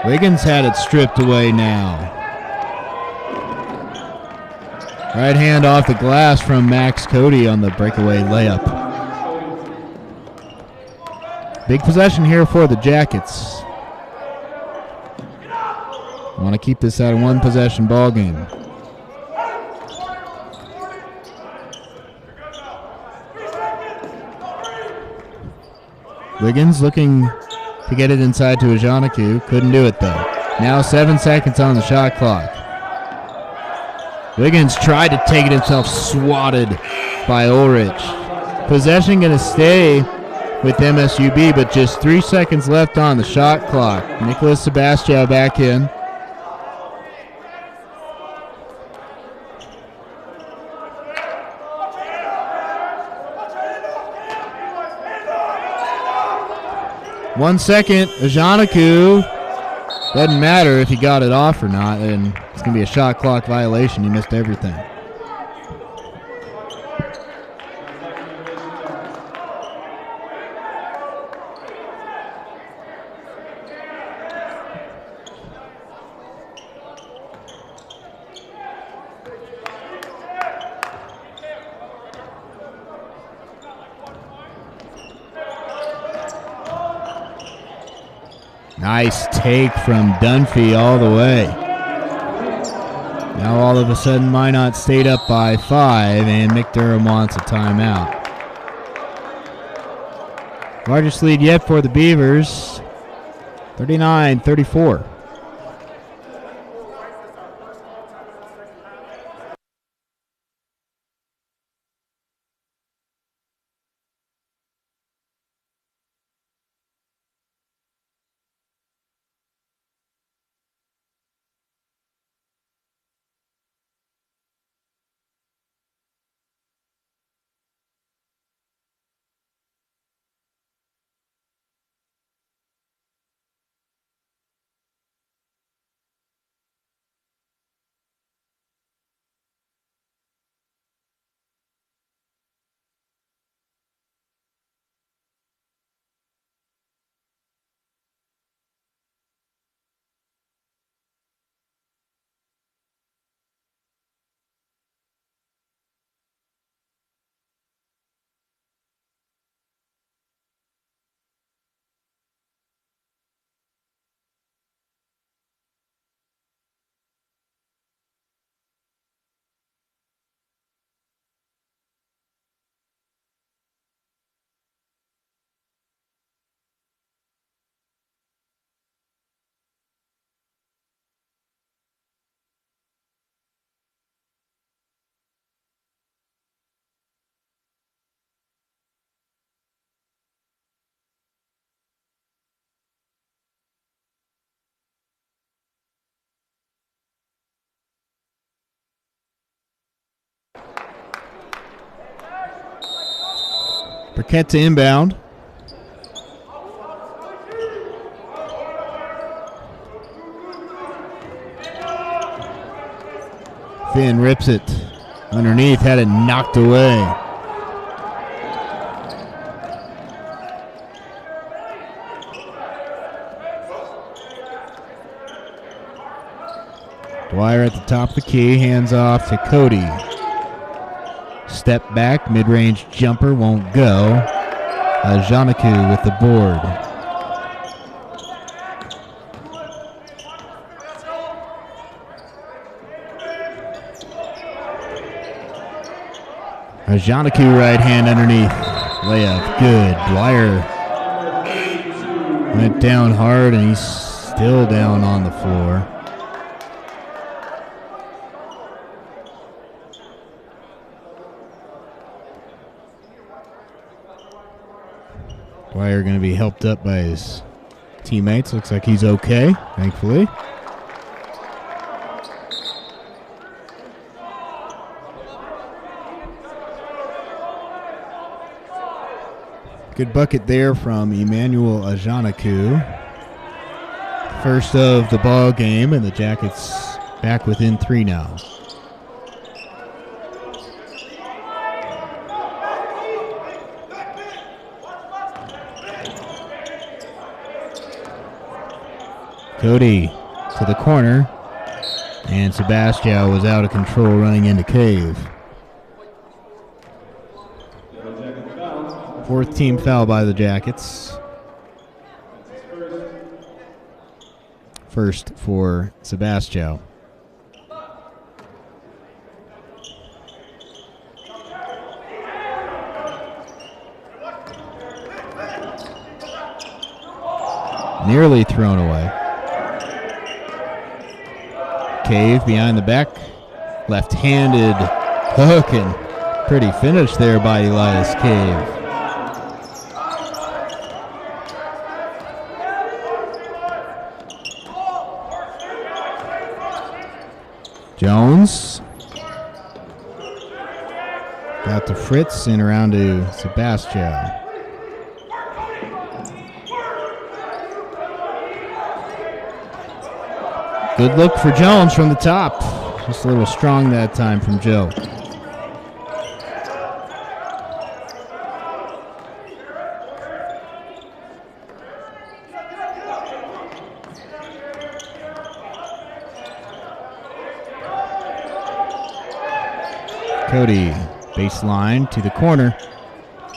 Wiggins had it stripped away now. Right hand off the glass from Max Cody on the breakaway layup. Big possession here for the Jackets. Want to keep this at a 1-possession ball game. Wiggins looking to get it inside to Ajanaku. Couldn't do it though. Now 7 seconds on the shot clock. Wiggins tried to take it himself, swatted by Ulrich. Possession going to stay with MSUB, but just 3 seconds left on the shot clock. Nicholas Sebastião back in. One second, Ajanaku. Doesn't matter if he got it off or not, and it's going to be a shot clock violation. He missed everything. Nice take from Dunphy all the way. Now all of a sudden Minot State up by 5, and Mick Durham wants a timeout. Largest lead yet for the Beavers, 39-34. Burkett to inbound. Finn rips it underneath, had it knocked away. Dwyer at the top of the key, hands off to Cody. Step back, mid-range jumper won't go. Ajanaku with the board. Ajanaku right hand underneath. Layup, good. Dwyer went down hard, and he's still down on the floor. Dwyer going to be helped up by his teammates. Looks like he's okay, thankfully. Good bucket there from Emmanuel Ajanaku. First of the ball game, and the Jackets back within 3 now. Cody to the corner, and Sebastião was out of control running into Cave. 4th team foul by the Jackets. First for Sebastião. Nearly thrown away. Cave behind the back, left-handed hook, and Pretty finish there by Elias Cave. Jones. Out to Fritz and around to Sebastian. Good look for Jones from the top. Just a little strong that time from Joe. Cody, baseline to the corner.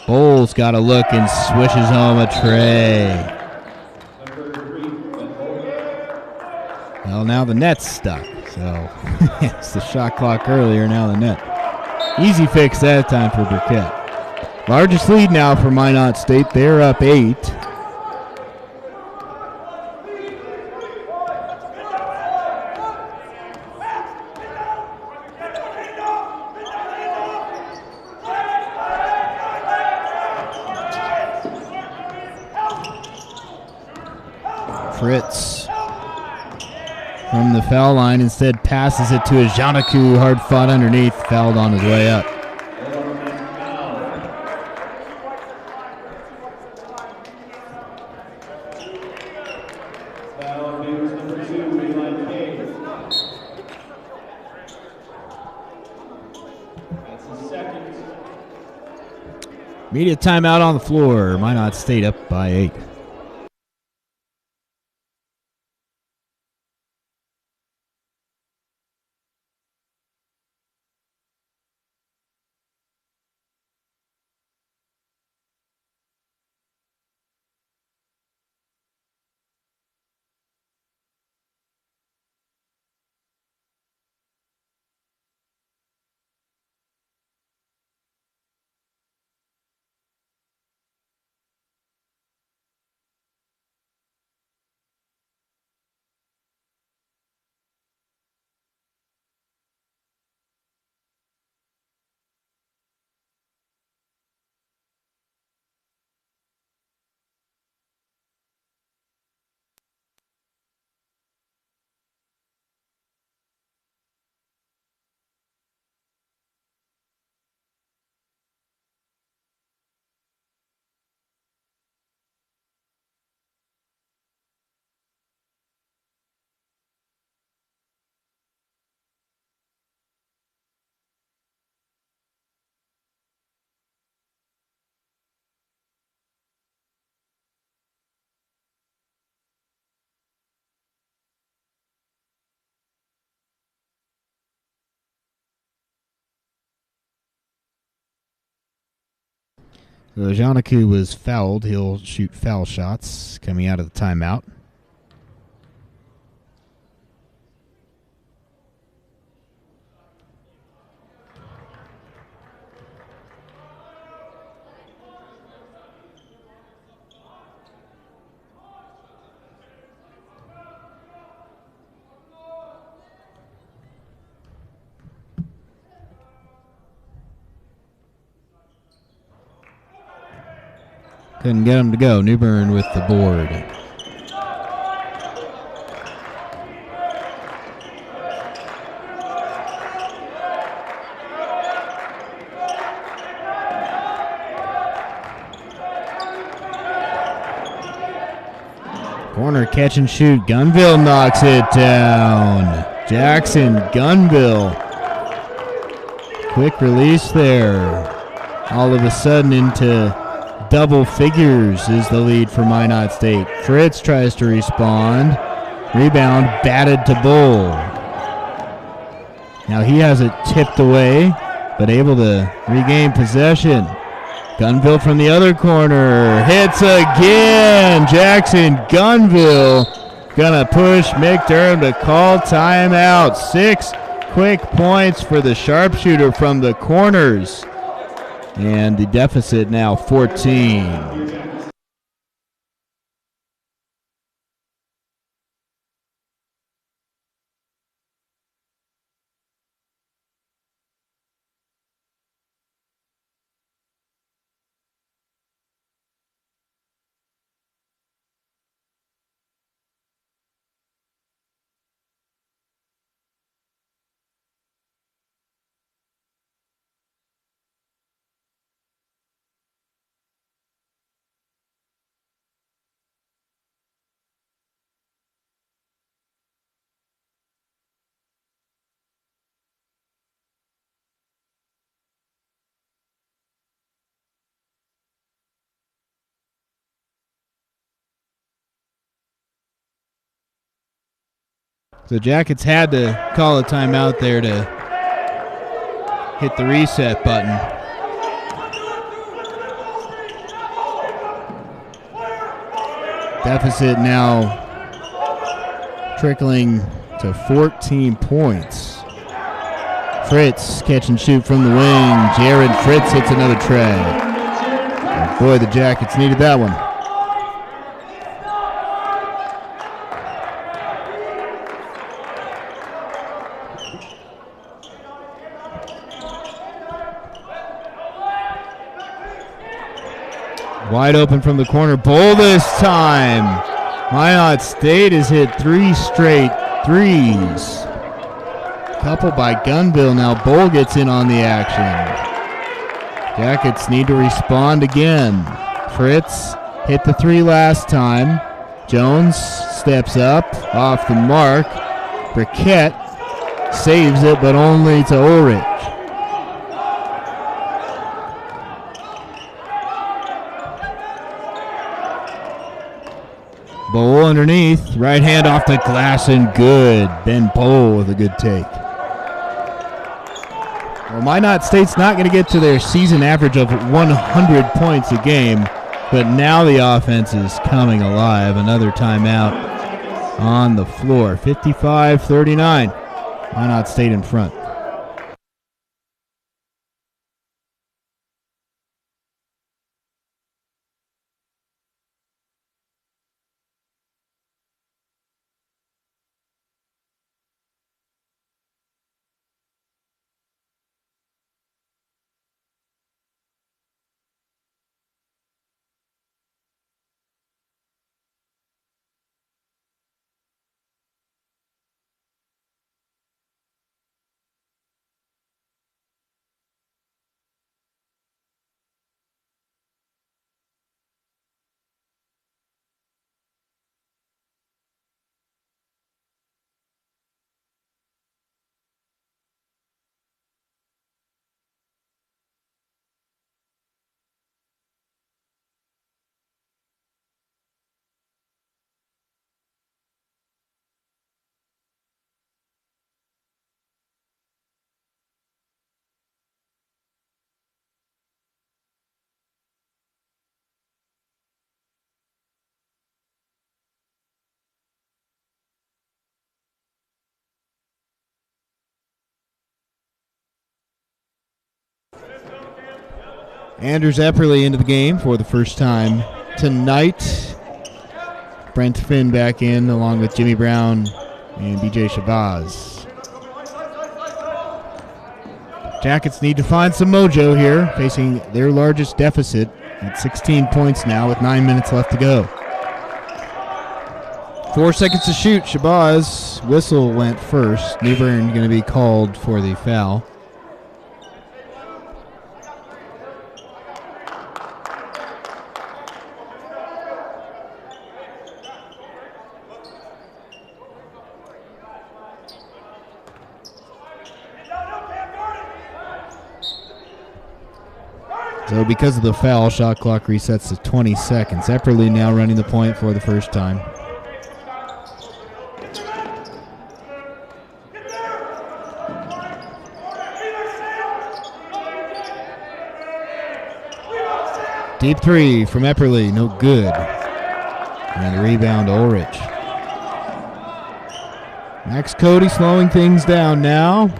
Bowles got a look and swishes home a tray. Well, now the net's stuck. So it's the shot clock earlier, now the net. Easy fix that time for Burkett. Largest lead now for Minot State. They're up 8. Fritz from the foul line instead passes it to Ajanaku, hard fought underneath, fouled on his way up. Media timeout on the floor. Minot State up by 8. Ajanaku was fouled. He'll shoot foul shots coming out of the timeout. Couldn't get him to go. Newbern with the board. Corner catch and shoot. Gunville knocks it down. Jackson Gunville. Quick release there. All of a sudden into double figures is the lead for Minot State. Fritz tries to respond. Rebound batted to Bull. Now he has it tipped away, but able to regain possession. Gunville from the other corner. Hits again. Jackson Gunville gonna push McDermott to call timeout. 6 quick points for the sharpshooter from the corners. And the deficit now 14. So Jackets had to call a timeout there to hit the reset button. Deficit now trickling to 14 points. Fritz catch and shoot from the wing. Jared Fritz hits another tray. Oh boy, the Jackets needed that one. Wide open from the corner. Bowl this time. Minot State has hit 3 straight threes. Couple by Gunville. Now Bowl gets in on the action. Jackets need to respond again. Fritz hit the 3 last time. Jones steps up off the mark. Briquette saves it, but only to Ulrich. Bowl underneath, right hand off the glass and good. Ben Bowl with a good take. Well, Minot State's not going to get to their season average of 100 points a game, but now the offense is coming alive. Another timeout on the floor. 55-39. Minot State in front. Anders Epperly into the game for the first time tonight. Brent Finn back in along with Jimmy Brown and BJ Shabazz. Jackets need to find some mojo here, facing their largest deficit at 16 points now with 9 minutes left to go. 4 seconds to shoot. Shabazz whistle went first. Newbern going to be called for the foul. So because of the foul, shot clock resets to 20 seconds. Epperly now running the point for the first time. Deep 3 from Epperly, no good. And the rebound to Ulrich. Max Cody slowing things down now.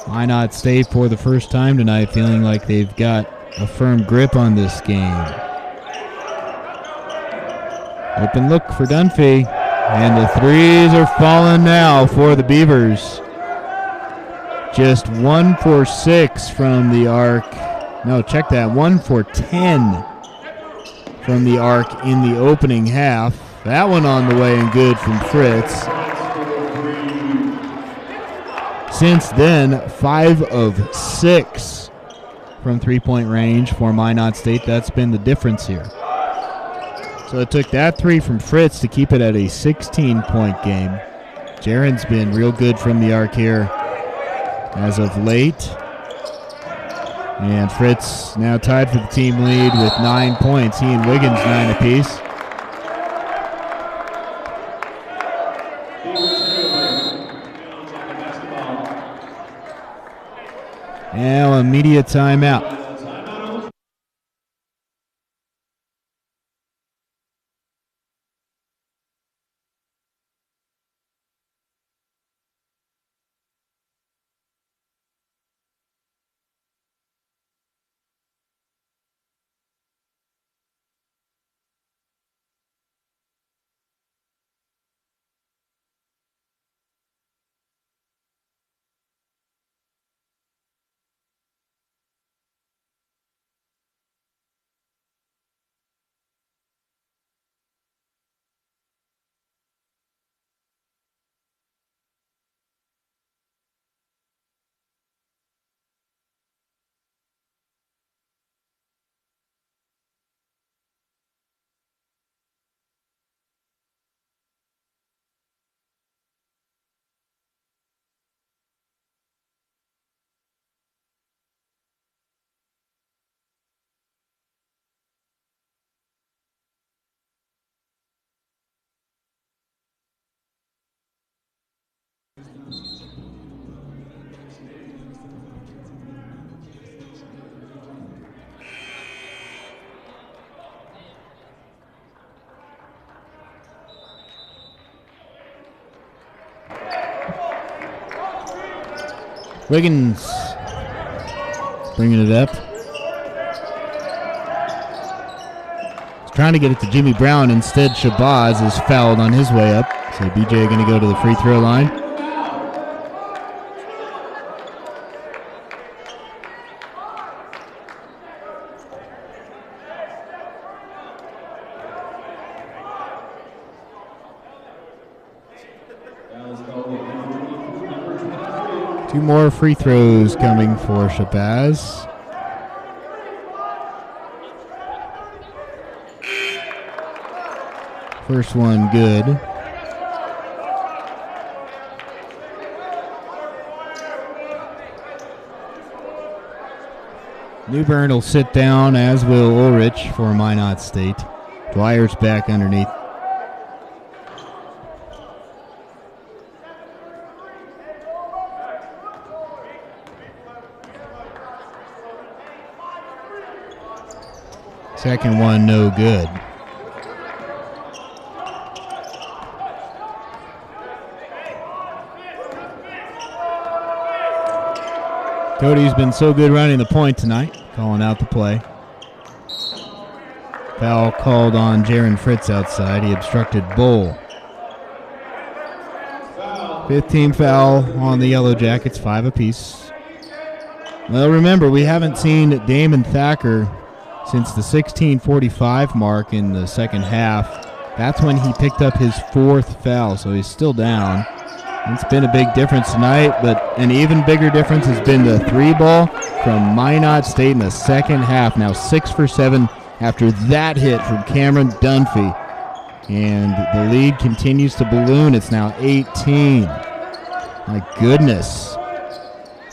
Minot State for the first time tonight feeling like they've got a firm grip on this game. Open look for Dunphy. And the threes are falling now for the Beavers. Just 1 for 6 from the arc. No, check that. 1 for 10 from the arc in the opening half. That one on the way and good from Fritz. Since then, 5 of 6 from three-point range for Minot State. That's been the difference here. So it took that 3 from Fritz to keep it at a 16-point game. Jaren's been real good from the arc here as of late. And Fritz now tied for the team lead with 9 points. He and Wiggins 9 apiece. Now a media timeout. Wiggins bringing it up. He's trying to get it to Jimmy Brown. Instead, Shabazz is fouled on his way up. So BJ going to go to the free throw line. Two more free throws coming for Shabazz. First one good. Newbern will sit down, as will Ulrich for Minot State. Dwyer's back underneath. Second one, no good. Cody's been so good running the point tonight, calling out the play. Foul called on Jaron Fritz outside. He obstructed Bull. 15 foul on the Yellow Jackets, 5 apiece. Well, remember, we haven't seen Damon Thacker since the 16:45 mark in the second half. That's when he picked up his 4th foul, so he's still down. It's been a big difference tonight, but an even bigger difference has been the 3-ball from Minot State in the second half. Now 6 for 7 after that hit from Cameron Dunphy. And the lead continues to balloon. It's now 18. My goodness.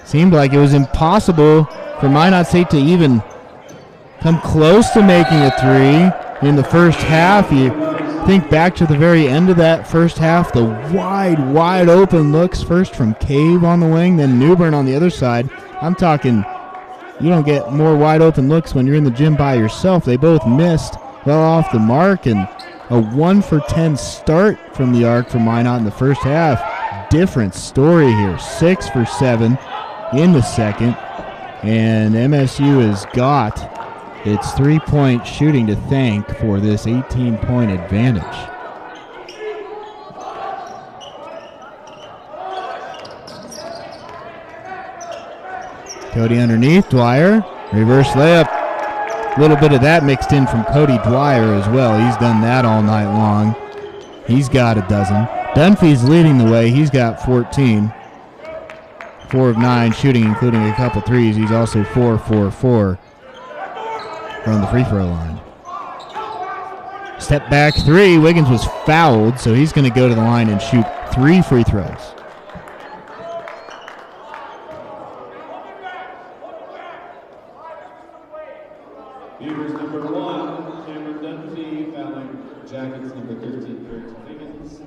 Seemed like it was impossible for Minot State to even come close to making a 3 in the first half. You think back to the very end of that first half, the wide open looks, first from Cave on the wing, then Newbern on the other side. I'm talking, you don't get more wide open looks when you're in the gym by yourself. They both missed well off the mark, and a 1 for 10 start from the arc for Minot in the first half. Different story here. 6 for 7 in the second, and MSU has got its 3-point shooting to thank for this 18-point advantage. Cody underneath, Dwyer, reverse layup. A little bit of that mixed in from Cody Dwyer as well. He's done that all night long. He's got a dozen. Dunphy's leading the way. He's got 14. 4 of 9 shooting, including a couple threes. He's also 4 for 4 from the free throw line. Step back 3. Wiggins was fouled, so he's going to go to the line and shoot 3 free throws. Beavers number 1, Cameron Dunphy, fouling Jackets number 13, Kurt Wiggins,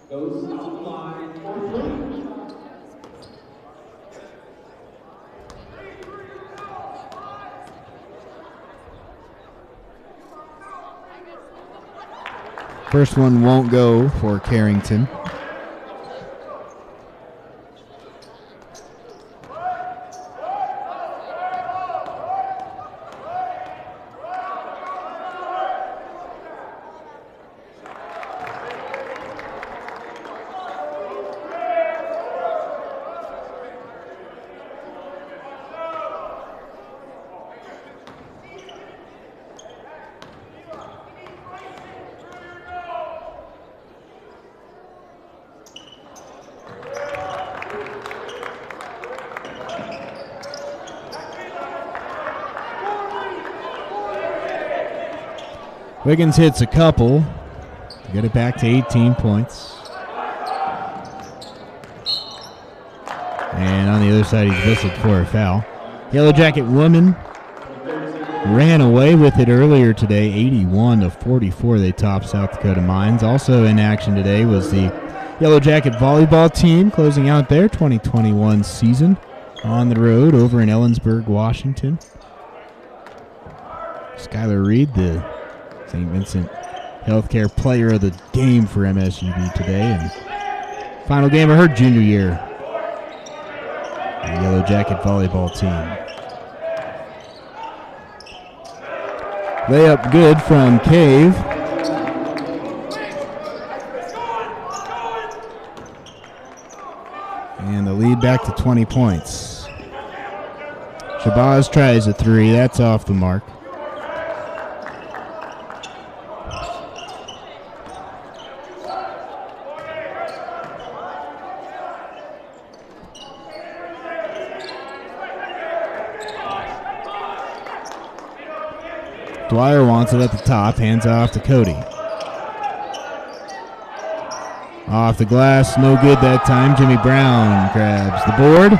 goes to the line for 3. First one won't go for Carrington. Wiggins hits a couple to get it back to 18 points. And on the other side, he's whistled for a foul. Yellow Jacket women ran away with it earlier today, 81-44. They topped South Dakota Mines. Also in action today was the Yellow Jacket volleyball team closing out their 2021 season on the road over in Ellensburg, Washington. Skylar Reed, the St. Vincent Healthcare Player of the Game for MSUB today, and final game of her junior year. The Yellow Jacket volleyball team. Layup good from Cave. And the lead back to 20 points. Shabazz tries a three. That's off the mark. Dwyer wants it at the top, hands off to Cody. Off the glass, no good that time. Jimmy Brown grabs the board.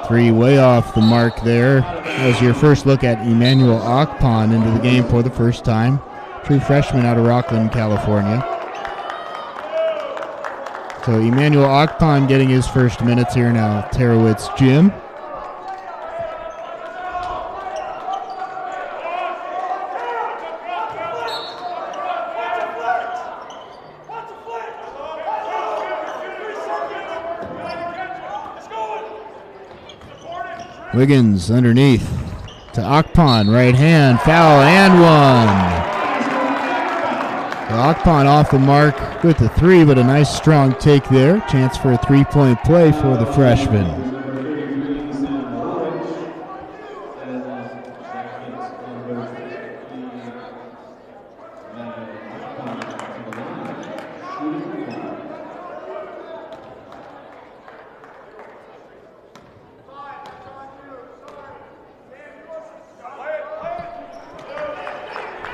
Three way off the mark there. That was your first look at Emmanuel Akpon into the game for the first time. True freshman out of Rockland, California. So Emmanuel Akpon getting his first minutes here now. Alterowitz gym. Wiggins underneath to Akpon, right hand, foul, and one. Akpon off the mark with the three, but a nice strong take there. Chance for a three-point play for the freshman.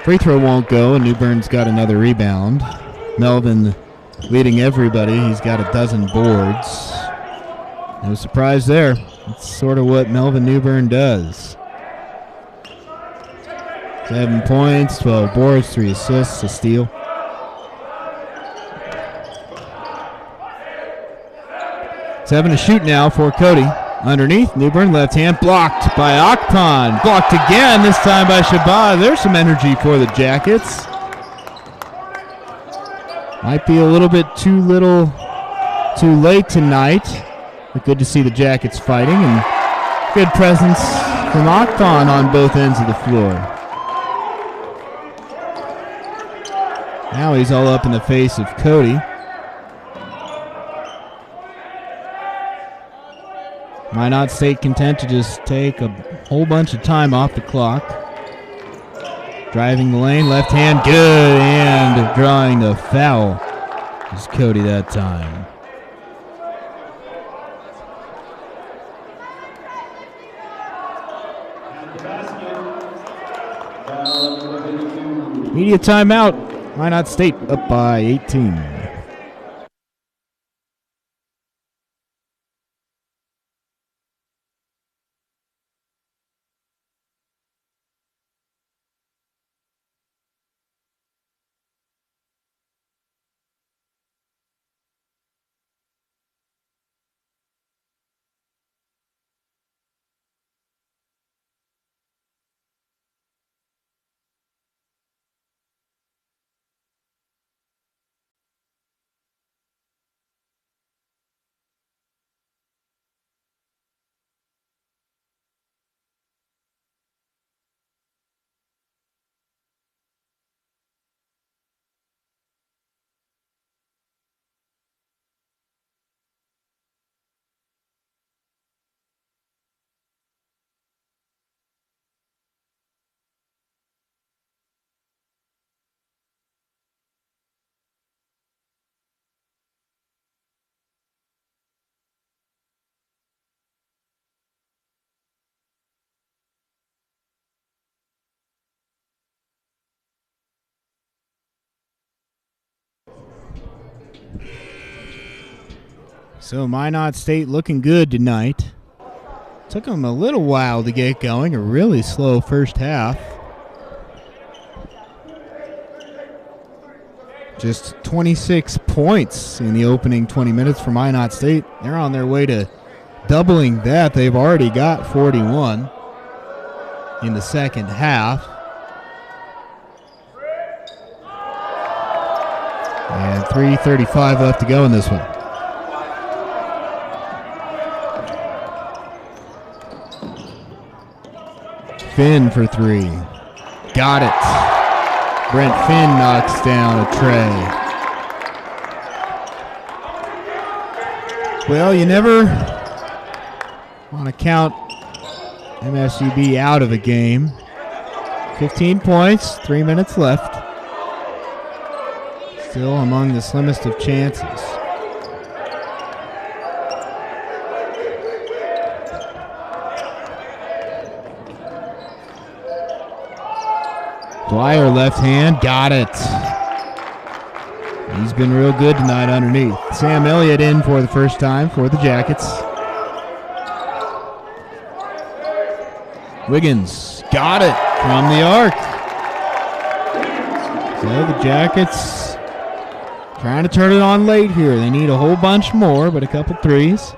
Free throw won't go, and New Bern's got another rebound. Melvin leading everybody. He's got a dozen boards. No surprise there. That's sort of what Melvin New Bern does. 7 points, 12 boards, 3 assists, a steal. Seven to shoot now for Cody. Underneath, New Bern left hand blocked by Akpon. Blocked again, this time by Shabazz. There's some energy for the Jackets. Might be a little bit too late tonight. But good to see the Jackets fighting, and good presence from Akpon on both ends of the floor. Now he's all up in the face of Cody. Minot State content to just take a whole bunch of time off the clock. Driving the lane, left hand, good, and drawing the foul is Cody that time. Media timeout. Minot State up by 18. So Minot State looking good tonight. Took them a little while to get going, a really slow first half. Just 26 points in the opening 20 minutes for Minot State. They're on their way to doubling that. They've already got 41 in the second half. And 3:35 left to go in this one. Finn for three. Got it. Brent Finn knocks down a tray. Well, you never want to count MSUB out of a game. 15 points, 3 minutes left. Still among the slimmest of chances. Dwyer left hand, got it. He's been real good tonight underneath. Sam Elliott in for the first time for the Jackets. Wiggins got it from the arc. So the Jackets trying to turn it on late here. They need a whole bunch more, but a couple threes.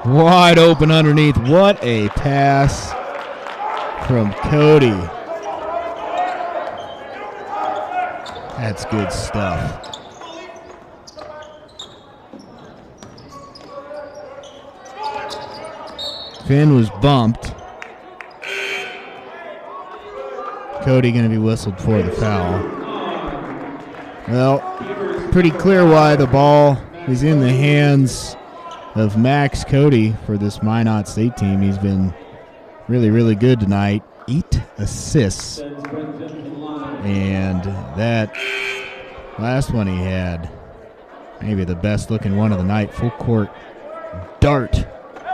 Wide open underneath. What a pass from Cody. That's good stuff. Finn was bumped. Cody going to be whistled for the foul. Well, pretty clear why the ball is in the hands of Max Cody for this Minot State team. He's been really, really good tonight. 8 assists. And that last one he had, maybe the best looking one of the night, full court dart.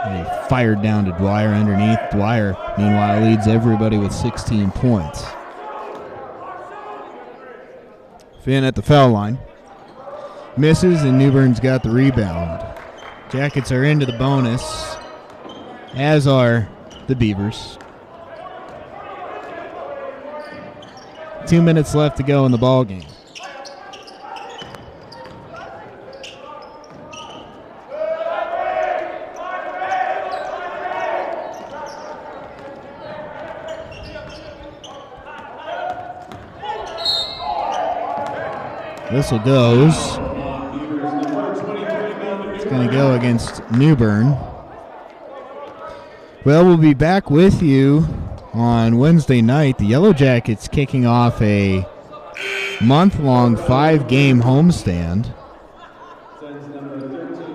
And he fired down to Dwyer underneath. Dwyer, meanwhile, leads everybody with 16 points. Finn at the foul line. Misses, and Newbern's got the rebound. Jackets are into the bonus, as are the Beavers. 2 minutes left to go in the ball game. Whistle goes. It's going to go against Newbern. Well, we'll be back with you on Wednesday night. The Yellow Jackets kicking off a month-long 5-game homestand.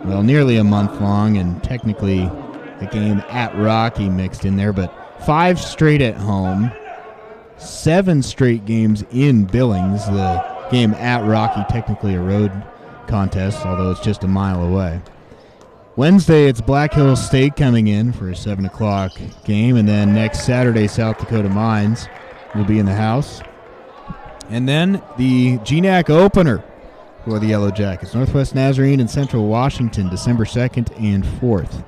Well, nearly a month long, and technically a game at Rocky mixed in there, but 5 straight at home, 7 straight games in Billings. The game at Rocky, technically a road contest, although it's just a mile away. Wednesday, it's Black Hills State coming in for a 7 o'clock game, and then next Saturday, South Dakota Mines will be in the house. And then the GNAC opener for the Yellow Jackets, Northwest Nazarene and Central Washington, December 2nd and 4th.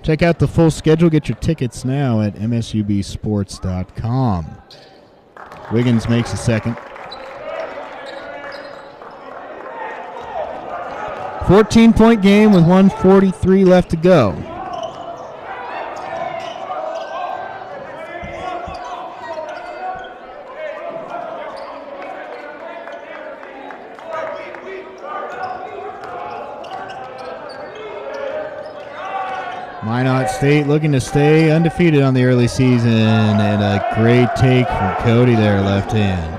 Check out the full schedule. Get your tickets now at msubsports.com. Wiggins makes a second. 14-point game with 1:43 left to go. Minot State looking to stay undefeated on the early season, and a great take from Cody there, left hand.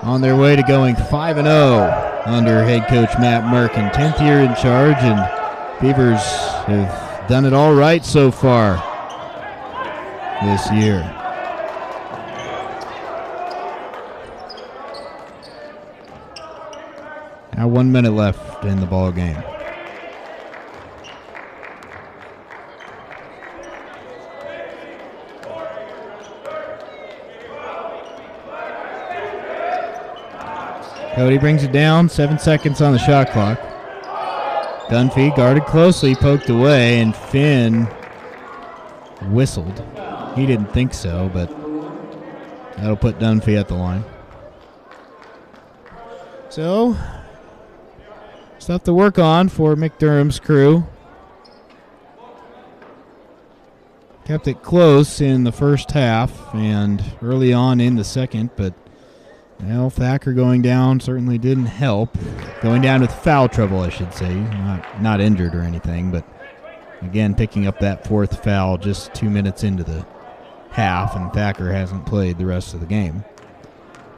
On their way to going 5-0 under head coach Matt Merkin, 10th year in charge, and Beavers have done it all right so far this year. Now 1 minute left in the ball game. Cody brings it down, 7 seconds on the shot clock. Dunphy guarded closely, poked away, and Finn whistled. He didn't think so, but that'll put Dunphy at the line. So, stuff to work on for McDermott's crew. Kept it close in the first half and early on in the second, but well, Thacker going down certainly didn't help. Going down with foul trouble, I should say. Not injured or anything, but again, picking up that fourth foul just 2 minutes into the half, and Thacker hasn't played the rest of the game.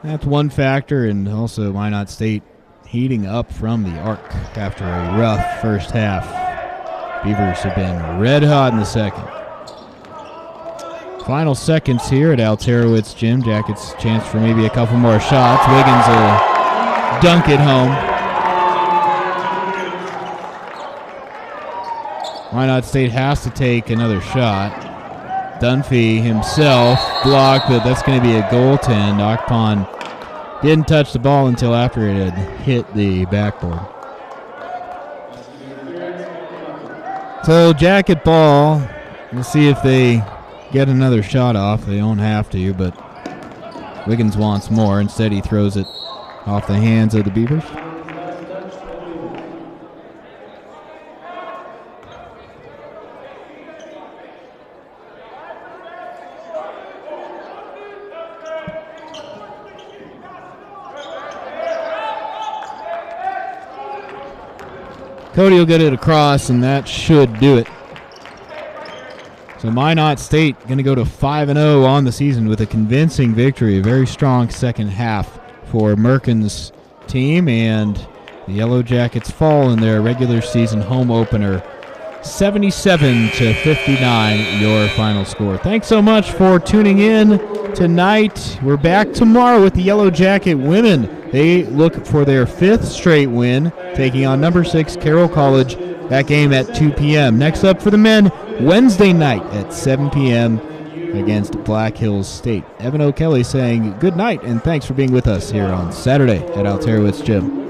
That's one factor, and also Minot State heating up from the arc after a rough first half. Beavers have been red hot in the second. Final seconds here at Alterowitz Gym. Jackets chance for maybe a couple more shots. Wiggins will dunk it home. Minot State has to take another shot. Dunphy himself blocked, but that's going to be a goaltend. Akpon didn't touch the ball until after it had hit the backboard. So Jacket ball. We'll see if they get another shot off. They don't have to, but Wiggins wants more. Instead, he throws it off the hands of the Beavers. Cody will get it across, and that should do it. So Minot State going to go to 5-0 on the season with a convincing victory. A very strong second half for Merkin's team, and the Yellow Jackets fall in their regular season home opener. 77-59, your final score. Thanks so much for tuning in tonight. We're back tomorrow with the Yellow Jacket women. They look for their 5th straight win, taking on number 6 Carroll College. That game at 2 p.m. Next up for the men, Wednesday night at 7 p.m. against Black Hills State. Evan O'Kelly saying good night and thanks for being with us here on Saturday at Alterowitz Gym.